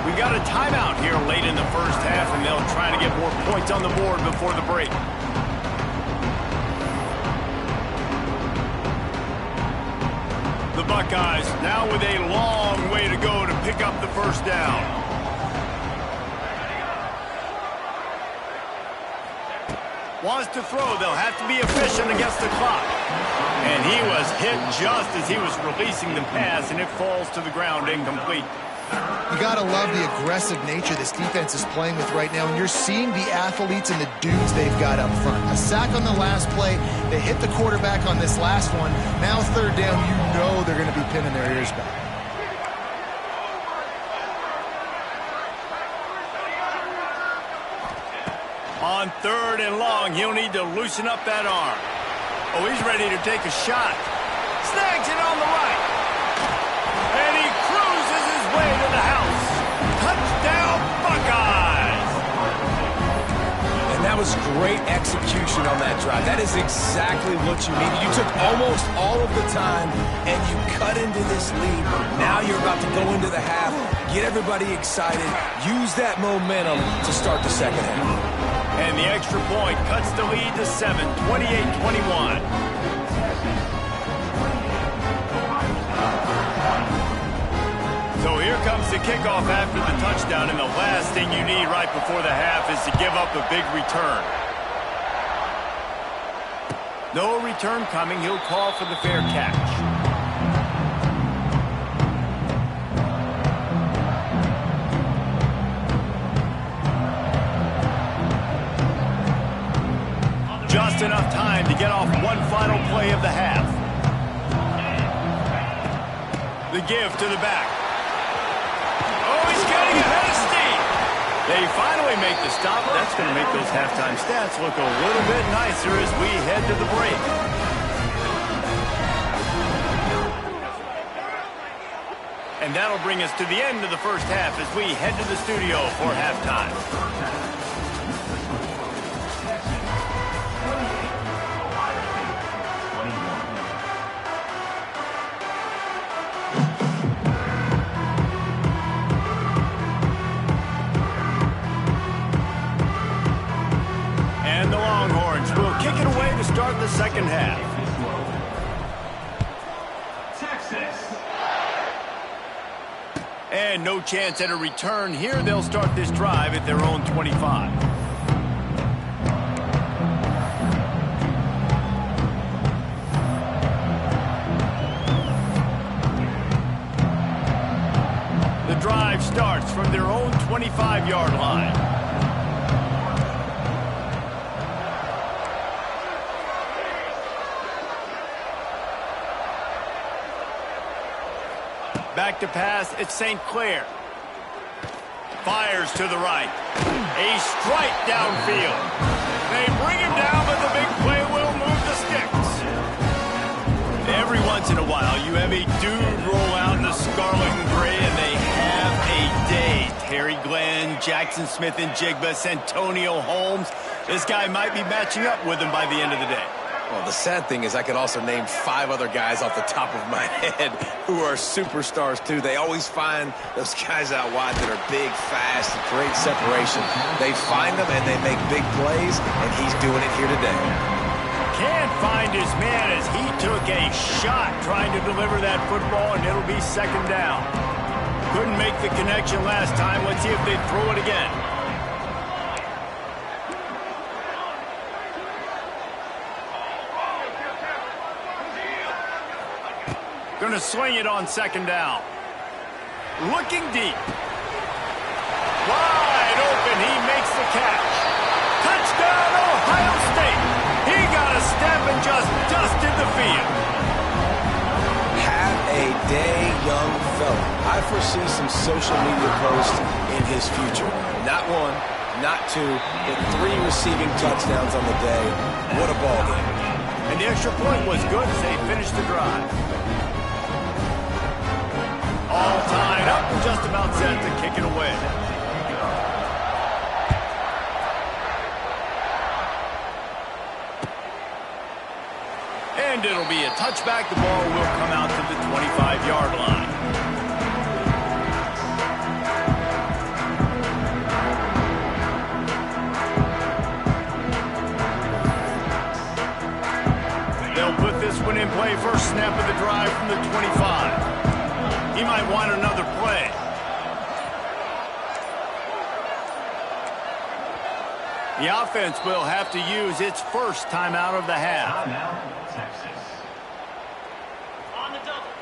Speaker 1: We got a timeout here late in the first half, and they'll try to get more points on the board before the break. The Buckeyes now with a long way to go to pick up the first down. Wants to throw. They'll have to be efficient against the clock. And he was hit just as he was releasing the pass, and it falls to the ground incomplete.
Speaker 2: You got to love the aggressive nature this defense is playing with right now, and you're seeing the athletes and the dudes they've got up front. A sack on the last play. They hit the quarterback on this last one. Now third down, you know they're going to be pinning their ears back.
Speaker 1: On third and long, he'll need to loosen up that arm. Oh, he's ready to take a shot. Snags it on the right. And he cruises his way to the house. Touchdown, Buckeyes!
Speaker 3: And that was great execution on that drive. That is exactly what you needed. You took almost all of the time, and you cut into this lead. Now you're about to go into the half, get everybody excited, use that momentum to start the second half.
Speaker 1: And the extra point cuts the lead to 7, 28-21. So here comes the kickoff after the touchdown, and the last thing you need right before the half is to give up a big return. No return coming. He'll call for the fair catch. Just enough time to get off one final play of the half. The give to the back. Oh, he's getting ahead of steam. They finally make the stop. That's going to make those halftime stats look a little bit nicer as we head to the break. And that'll bring us to the end of the first half as we head to the studio for halftime. And the Longhorns will kick it away to start the second half. And no chance at a return here. They'll start this drive at their own 25. The drive starts from their own 25-yard line. Back to pass, it's St. Clair. Fires to the right. A strike downfield. They bring him down, but the big play will move the sticks. Every once in a while, you have a dude roll out in the scarlet and gray, and they have a day. Terry Glenn, Jackson Smith-Njigba, Santonio Holmes. This guy might be matching up with him by the end of the day.
Speaker 3: Well, the sad thing is I could also name 5 other guys off the top of my head who are superstars, too. They always find those guys out wide that are big, fast, and create separation. They find them, and they make big plays, and he's doing it here today.
Speaker 1: Can't find his man as he took a shot trying to deliver that football, and it'll be second down. Couldn't make the connection last time. Let's see if they throw it again. Going to swing it on second down. Looking deep. Wide open. He makes the catch. Touchdown, Ohio State. He got a step and just dusted the field.
Speaker 3: Have a day, young fella. I foresee some social media posts in his future. Not 1, not 2, but 3 receiving touchdowns on the day. What a ball game.
Speaker 1: And the extra point was good as they finished the drive. All tied up and just about set to kick it away. And it'll be a touchback. The ball will come out to the 25-yard line. They'll put this one in play. First snap of the drive from the 25. He might want another play. The offense will have to use its first timeout of the half.
Speaker 4: Timeout, Texas. On the double.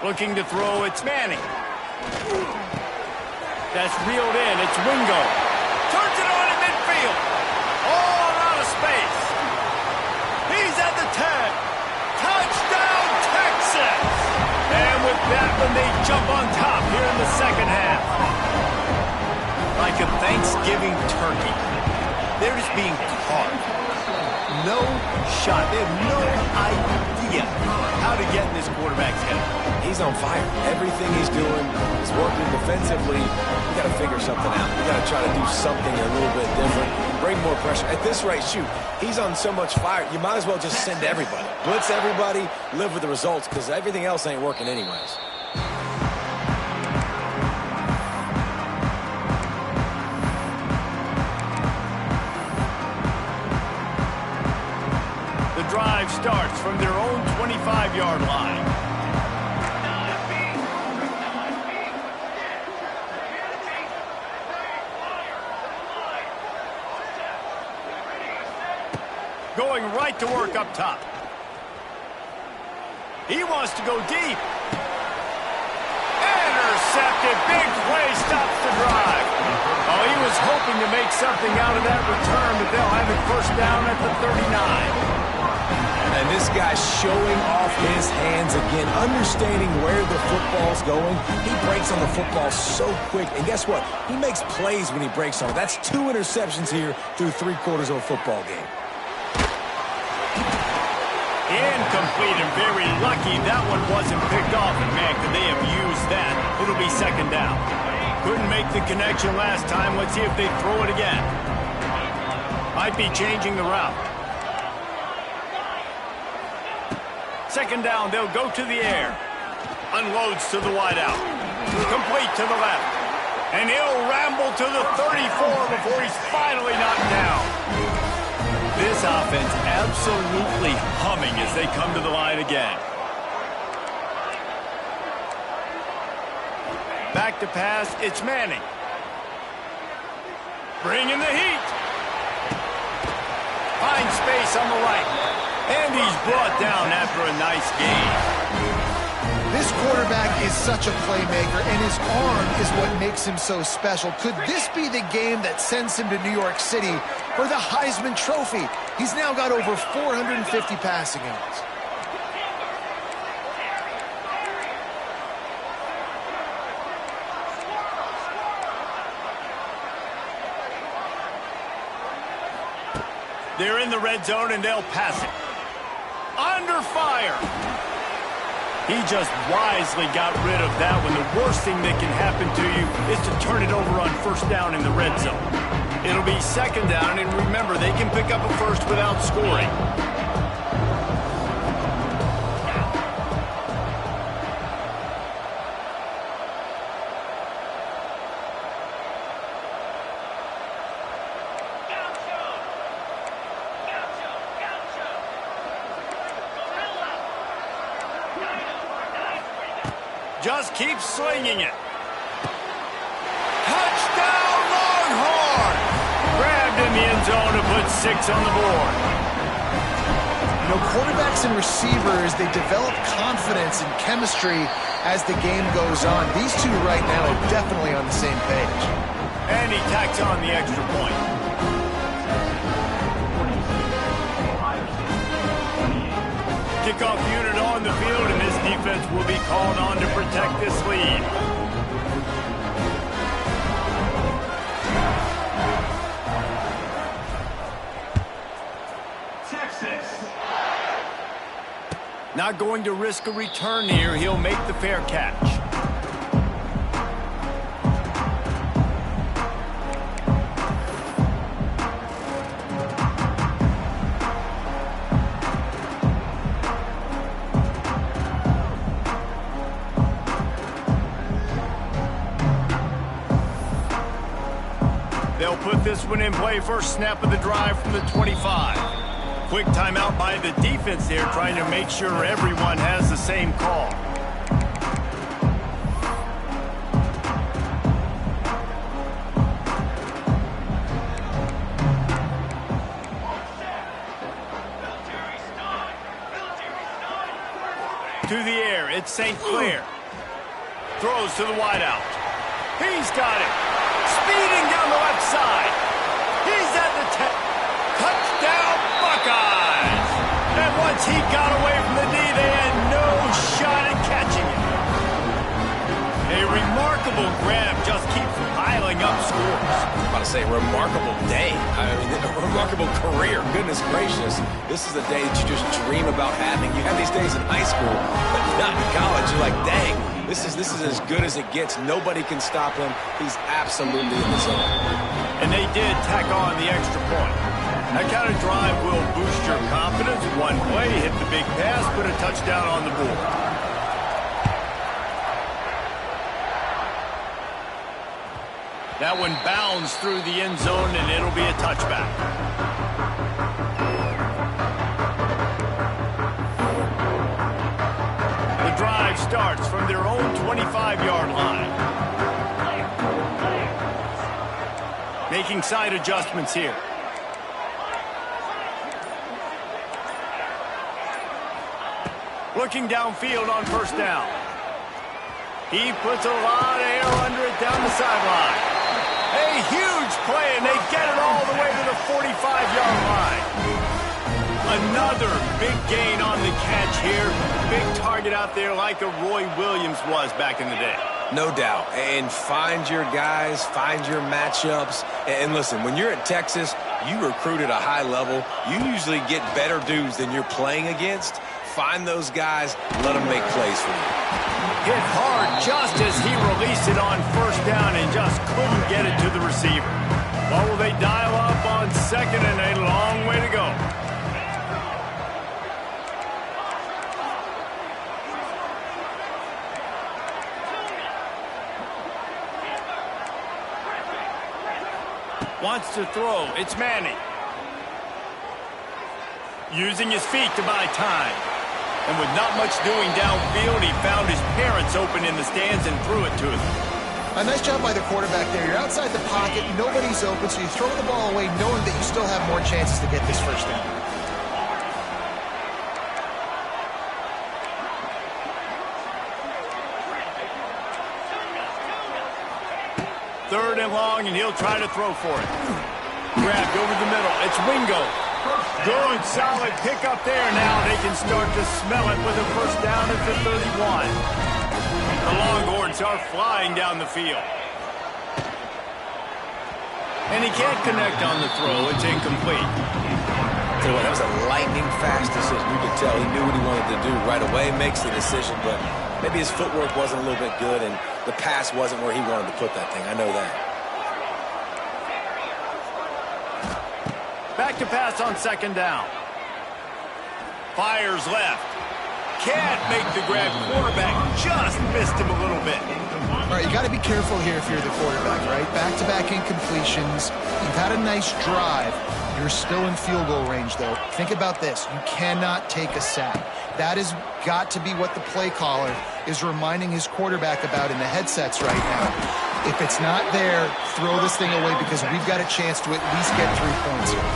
Speaker 1: Looking to throw, it's Manning. That's reeled in, it's Wingo. Turns it on in midfield. All out of space. He's at the 10. Touchdown, Texas! And with that one, they jump on top here in the second half. Like a Thanksgiving turkey. They're just being carved. No shot. They have no idea how to get in this quarterback's head.
Speaker 3: He's on fire. Everything he's doing is working defensively. We got to figure something out. We got to try to do something a little bit different. Bring more pressure. At this rate, shoot, he's on so much fire, you might as well just send everybody. Blitz everybody, live with the results, because everything else ain't working anyways.
Speaker 1: The drive starts from their own 25-yard line. Going right to work up top. He wants to go deep. Intercepted. Big play stops the drive. Oh, he was hoping to make something out of that return, but they'll have it first down at the 39.
Speaker 3: And this guy's showing off his hands again, understanding where the football's going. He breaks on the football so quick. And guess what? He makes plays when he breaks on it. That's 2 interceptions here through 3/4 of a football game.
Speaker 1: Incomplete, and very lucky that one wasn't picked off. And man, could they have used that? It'll be second down. Couldn't make the connection last time. Let's see if they throw it again. Might be changing the route. Second down, they'll go to the air. Unloads to the wideout. Complete to the left. And he'll ramble to the 34 before he's finally knocked down. This offense absolutely humming as they come to the line again. Back to pass, it's Manning. Bringing the heat. Finds space on the right. And he's brought down after a nice gain.
Speaker 2: This quarterback is such a playmaker, and his arm is what makes him so special. Could this be the game that sends him to New York City for the Heisman Trophy? He's now got over 450 passing yards.
Speaker 1: They're in the red zone, and they'll pass it. Under fire. He just wisely got rid of that one. The worst thing that can happen to you is to turn it over on first down in the red zone. It'll be second down, and remember, they can pick up a first without scoring. Just keep slinging it. Touchdown, Longhorn! Grabbed in the end zone to put 6 on the board.
Speaker 2: You know, quarterbacks and receivers, they develop confidence and chemistry as the game goes on. These two right now are definitely on the same page.
Speaker 1: And he tacks on the extra point. Kickoff unit on the field, and this defense will be called on to protect this lead.
Speaker 4: Texas.
Speaker 1: Not going to risk a return here. He'll make the fair catch. They'll put this one in play. First snap of the drive from the 25. Quick timeout by the defense there, trying to make sure everyone has the same call. To the air, it's St. Clair. Throws to the wideout. He's got it. Speeding down the left side. He's at the 10. Touchdown, Buckeyes. And once he got away from the knee, they had no shot at catching it. A remarkable grab just keeps piling up scores.
Speaker 3: I'm about to say, remarkable day. I mean, a remarkable career. Goodness gracious. This is a day that you just dream about having. You have these days in high school, but not in college. You're like, dang, this is as good as it gets. Nobody can stop him. He's absolutely in the zone.
Speaker 1: And they did tack on the extra point. That kind of drive will boost your confidence. One play, hit the big pass, put a touchdown on the board. That one bounds through the end zone, and it'll be a touchback. The drive starts from their own 25-yard line. Making side adjustments here. Looking downfield on first down. He puts a lot of air under it down the sideline. A huge play, and they get it all the way to the 45-yard line. Another big gain on the catch here. Big target out there like a Roy Williams was back in the day.
Speaker 3: No doubt. And find your guys, find your matchups. And listen, when you're at Texas, you recruit at a high level. You usually get better dudes than you're playing against. Find those guys, let them make plays for you.
Speaker 1: Hit hard just as he released it on first down and just couldn't get it to the receiver. What will they dial up on second, and a long way to go. wants to throw. It's Manning. Using his feet to buy time. And with not much doing downfield, he found his parents open in the stands and threw it to them.
Speaker 2: A nice job by the quarterback there. You're outside the pocket, nobody's open, so you throw the ball away knowing that you still have more chances to get this first down.
Speaker 1: Third and long, and he'll try to throw for it. Grabbed over the middle. It's Wingo. Good, solid pick up there. Now they can start to smell it with a first down at the 31. The Longhorns are flying down the field. And he can't connect on the throw. It's incomplete.
Speaker 3: Tell you what, that was a lightning-fast decision. You could tell he knew what he wanted to do right away, makes the decision, but maybe his footwork wasn't a little bit good, and the pass wasn't where he wanted to put that thing. I know that.
Speaker 1: Back to pass on second down. Fires left. Can't make the grab. Quarterback just missed him a little bit.
Speaker 2: All right, you got to be careful here if you're the quarterback, right? Back-to-back incompletions. You've had a nice drive. You're still in field goal range, though. Think about this. You cannot take a sack. That has got to be what the play caller is reminding his quarterback about in the headsets right now. If it's not there, throw this thing away because we've got a chance to at least get 3 points here.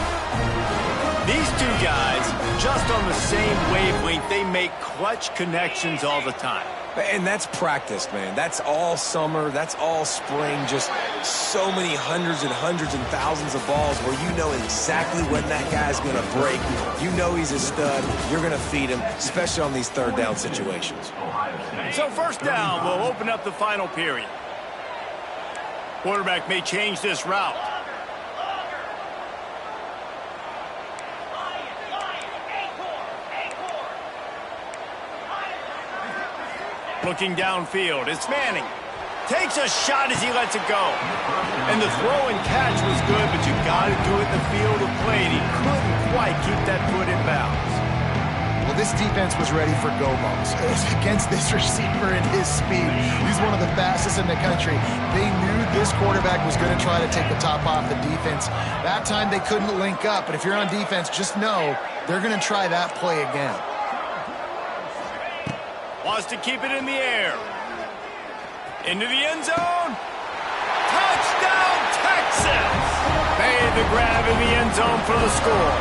Speaker 1: These two guys, just on the same wavelength, they make clutch connections all the time.
Speaker 3: And that's practice, man. That's all summer. That's all spring. Just so many hundreds and thousands of balls where you know exactly when that guy's going to break. You know he's a stud. You're going to feed him, especially on these third down situations.
Speaker 1: So first down will open up the final period. Quarterback may change this route. Looking downfield, it's Manning. Takes a shot as he lets it go. And the throw and catch was good, but you got to do it in the field of play, and he couldn't quite keep that foot in bounds.
Speaker 2: Well, this defense was ready for go balls against this receiver and his speed. He's one of the fastest in the country. They knew this quarterback was going to try to take the top off the defense. That time they couldn't link up, but if you're on defense, just know they're going to try that play again.
Speaker 1: Wants to keep it in the air. Into the end zone. Touchdown, Texas! Made the grab in the end zone for the score.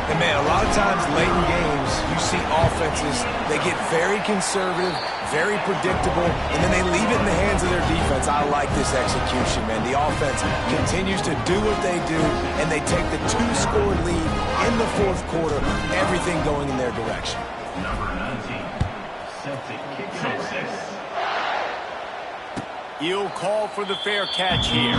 Speaker 3: And, man, a lot of times late in games, you see offenses, they get very conservative, very predictable, and then they leave it in the hands of their defense. I like this execution, man. The offense continues to do what they do, and they take the 2-score lead in the fourth quarter, everything going in their direction.
Speaker 4: Number 19, Celtic kick.
Speaker 1: He'll call for the fair catch here.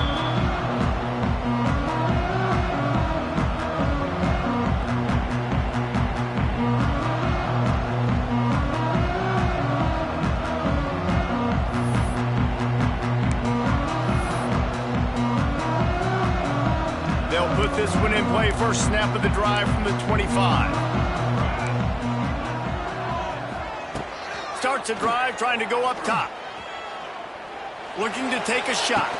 Speaker 1: They'll put this one in play. First snap of the drive from the 25. Starts a drive trying to go up top. Looking to take a shot.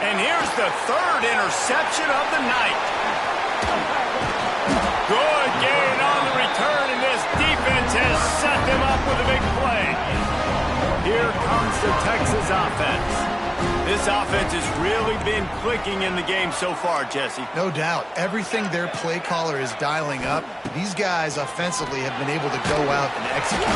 Speaker 1: And here's the third interception of the night. Good gain on the return, and this defense has set them up with a big play. Here comes the Texas offense. This offense has really been clicking in the game so far, Jesse.
Speaker 2: No doubt. Everything their play caller is dialing up, these guys offensively have been able to go out and execute.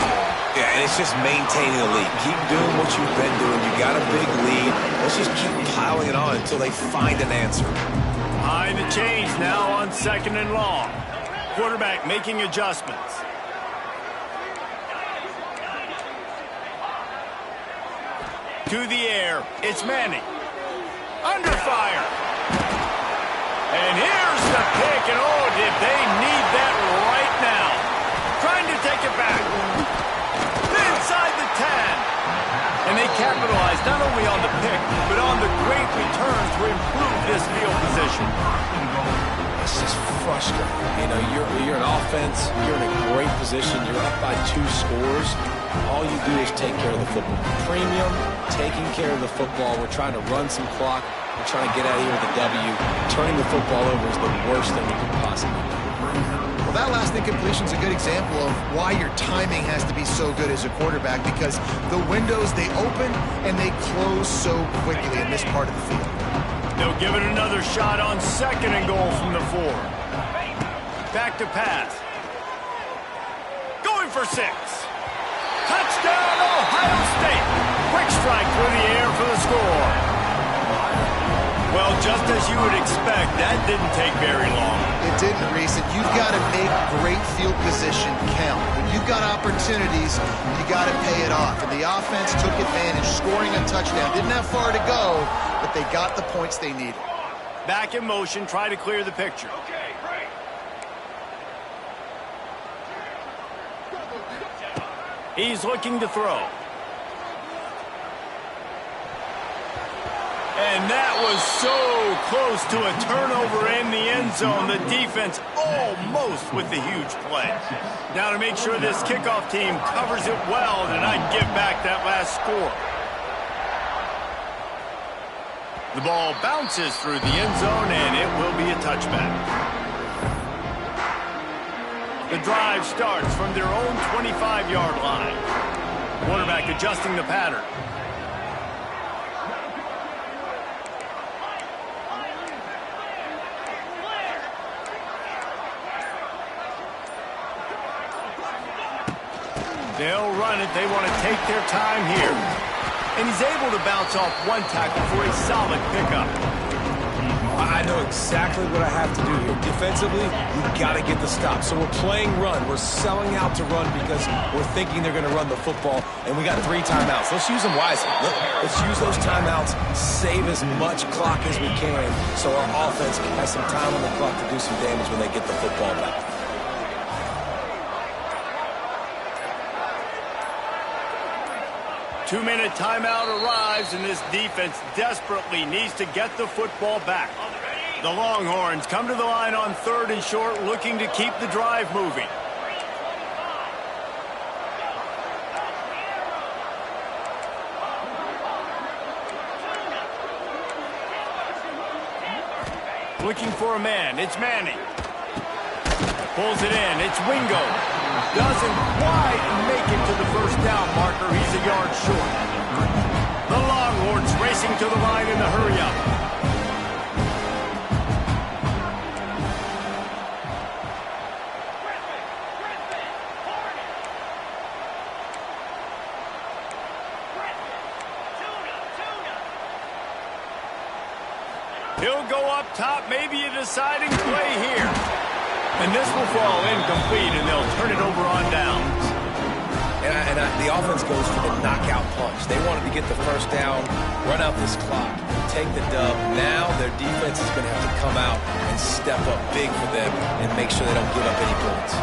Speaker 3: Yeah, and it's just maintaining the lead. Keep doing what you've been doing. You got a big lead. Let's just keep piling it on until they find an answer.
Speaker 1: Behind the chains now on second and long. Quarterback making adjustments. To the air, it's Manning. Under fire. And here's the pick, and oh, did they need that right now. Trying to take it back. Inside the 10. And they capitalized not only on the pick, but on the great return to improve this field position.
Speaker 3: It's just frustrating. You know, you're an offense, you're in a great position, you're up by 2 scores. All you do is take care of the football. Premium, taking care of the football. We're trying to run some clock. We're trying to get out of here with a W. Turning the football over is the worst thing we could possibly do.
Speaker 2: Well, that last incompletion is a good example of why your timing has to be so good as a quarterback, because the windows, they open and they close so quickly in this part of the field.
Speaker 1: They'll give it another shot on 2nd and goal from the 4. Back to pass. Going for 6. Touchdown, Ohio State. Quick strike through the air for the score. Well, just as you would expect, that didn't take very long.
Speaker 2: It didn't, Reese. And you've got to make great field position count. When you've got opportunities, you got to pay it off. And the offense took advantage, scoring a touchdown. Didn't have far to go, but they got the points they needed.
Speaker 1: Back in motion, try to clear the picture. He's looking to throw. And that was so close to a turnover in the end zone. The defense almost with the huge play. Now to make sure this kickoff team covers it well to not give back that last score. The ball bounces through the end zone, and it will be a touchback. The drive starts from their own 25-yard line. Quarterback adjusting the pattern. They'll run it. They want to take their time here. And he's able to bounce off one tackle for a solid pickup.
Speaker 3: I know exactly what I have to do here. Defensively, we've got to get the stop. So we're playing run. We're selling out to run because we're thinking they're going to run the football, and we got 3 timeouts. Let's use them wisely. Let's use those timeouts, save as much clock as we can so our offense has some time on the clock to do some damage when they get the football back.
Speaker 1: Two-minute timeout arrives, and this defense desperately needs to get the football back. The Longhorns come to the line on 3rd and short, looking to keep the drive moving. Looking for a man. It's Manning. Pulls it in. It's Wingo. Doesn't quite make it to the first down marker. He's a yard short. The Longhorns racing to the line in the hurry-up. He'll go up top, maybe a deciding play here. And this will fall incomplete, and they'll turn it over on downs.
Speaker 3: And the offense goes for the knockout punch. They wanted to get the first down, run out this clock, take the dub. Now their defense is going to have to come out and step up big for them and make sure they don't give up any points.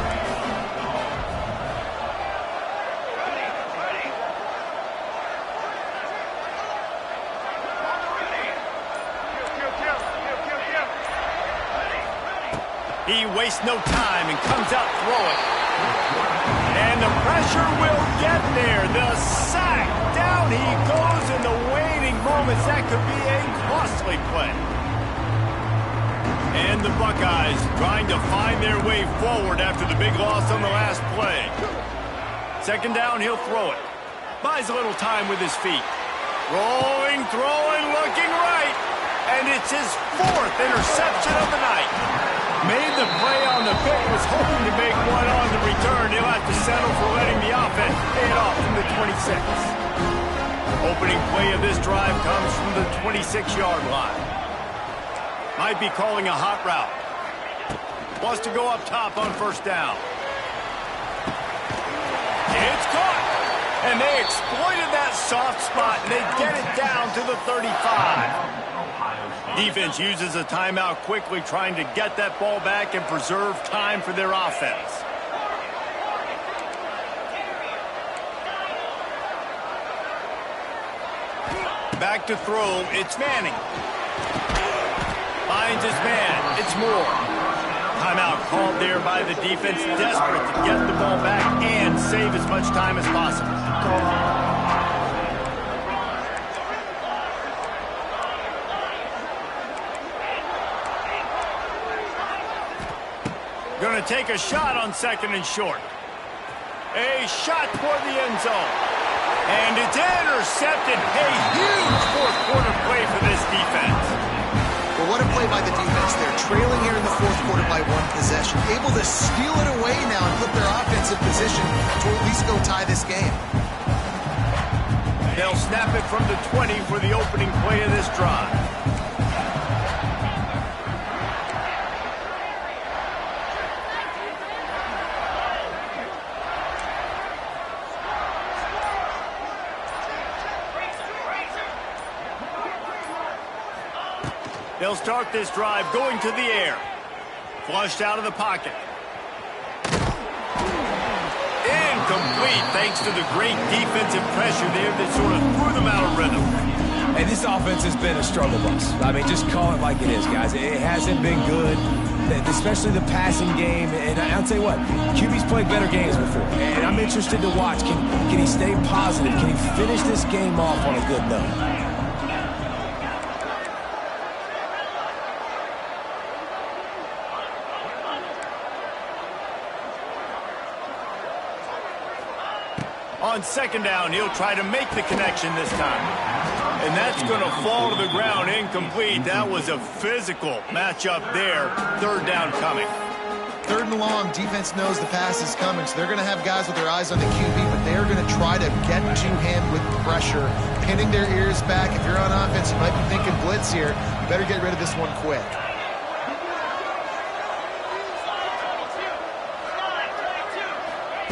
Speaker 1: He wastes no time and comes out throwing. And the pressure will get there. The sack. Down he goes in the waiting moments. That could be a costly play. And the Buckeyes trying to find their way forward after the big loss on the last play. 2nd down, he'll throw it. Buys a little time with his feet. Rolling, throwing, looking right. And it's his 4th interception of the night. Made the play on the pick, was hoping to make one on the return. He'll have to settle for letting the offense pay it off from the 26. Opening play of this drive comes from the 26-yard line. Might be calling a hot route. Wants to go up top on 1st down. It's caught. And they exploited that soft spot, and they get it down to the 35. Defense uses a timeout quickly, trying to get that ball back and preserve time for their offense. Back to throw, it's Manning. Finds his man, it's Moore. Timeout called there by the defense, desperate to get the ball back and save as much time as possible. Going to take a shot on 2nd and short. A shot toward the end zone. And it's intercepted. A huge fourth quarter play for this defense.
Speaker 2: Well, what a play by the defense. They're trailing here in the fourth quarter by 1 possession. Able to steal it away now and put their offense in position to at least go tie this game.
Speaker 1: They'll snap it from the 20 for the opening play of this drive. They'll start this drive going to the air. Flushed out of the pocket. Incomplete thanks to the great defensive pressure there that sort of threw them out of rhythm.
Speaker 3: Hey, this offense has been a struggle bus. I mean, just call it like it is, guys. It hasn't been good, especially the passing game. And I'll tell you what, QB's played better games before. And I'm interested to watch. Can he stay positive? Can he finish this game off on a good note?
Speaker 1: On 2nd down, he'll try to make the connection this time. And that's going to fall to the ground incomplete. That was a physical matchup there. 3rd down coming.
Speaker 2: 3rd and long, defense knows the pass is coming, so they're going to have guys with their eyes on the QB, but they're going to try to get to him with pressure, pinning their ears back. If you're on offense, you might be thinking blitz here. You better get rid of this one quick.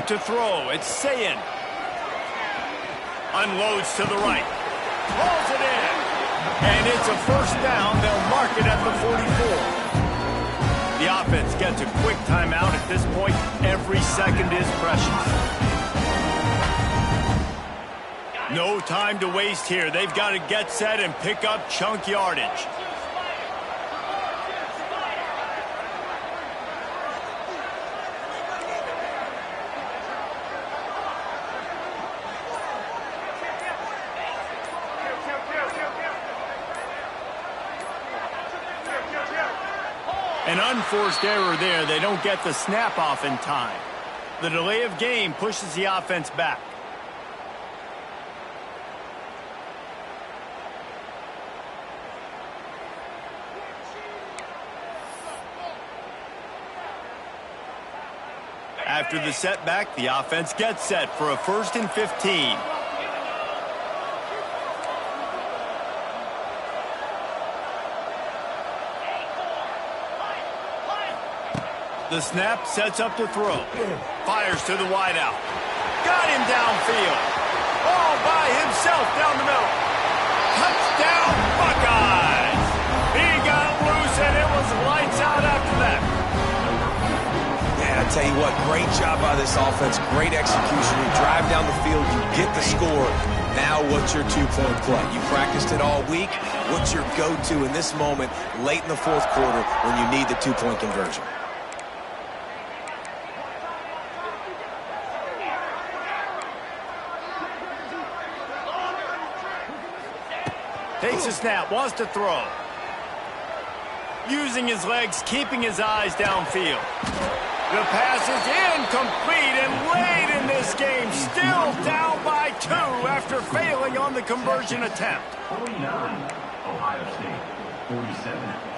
Speaker 1: To throw, it's Sayin. Unloads to the right. Pulls it in. And it's a 1st down. They'll mark it at the 44. The offense gets a quick timeout at this point. Every second is precious. No time to waste here. They've got to get set and pick up chunk yardage. An unforced error there. They don't get the snap off in time. The delay of game pushes the offense back. After the setback, the offense gets set for a 1st and 15. The snap sets up to throw. Fires to the wideout. Got him downfield. All by himself down the middle. Touchdown, Buckeyes! He got loose, and it was lights out after that.
Speaker 3: Man, I tell you what, great job by this offense. Great execution. You drive down the field, you get the score. Now what's your 2-point play? You practiced it all week. What's your go-to in this moment late in the fourth quarter when you need the 2-point conversion?
Speaker 1: Takes a snap, wants to throw. Using his legs, keeping his eyes downfield. The pass is incomplete, and late in this game, still down by 2 after failing on the conversion attempt.
Speaker 4: 49, Ohio State, 47.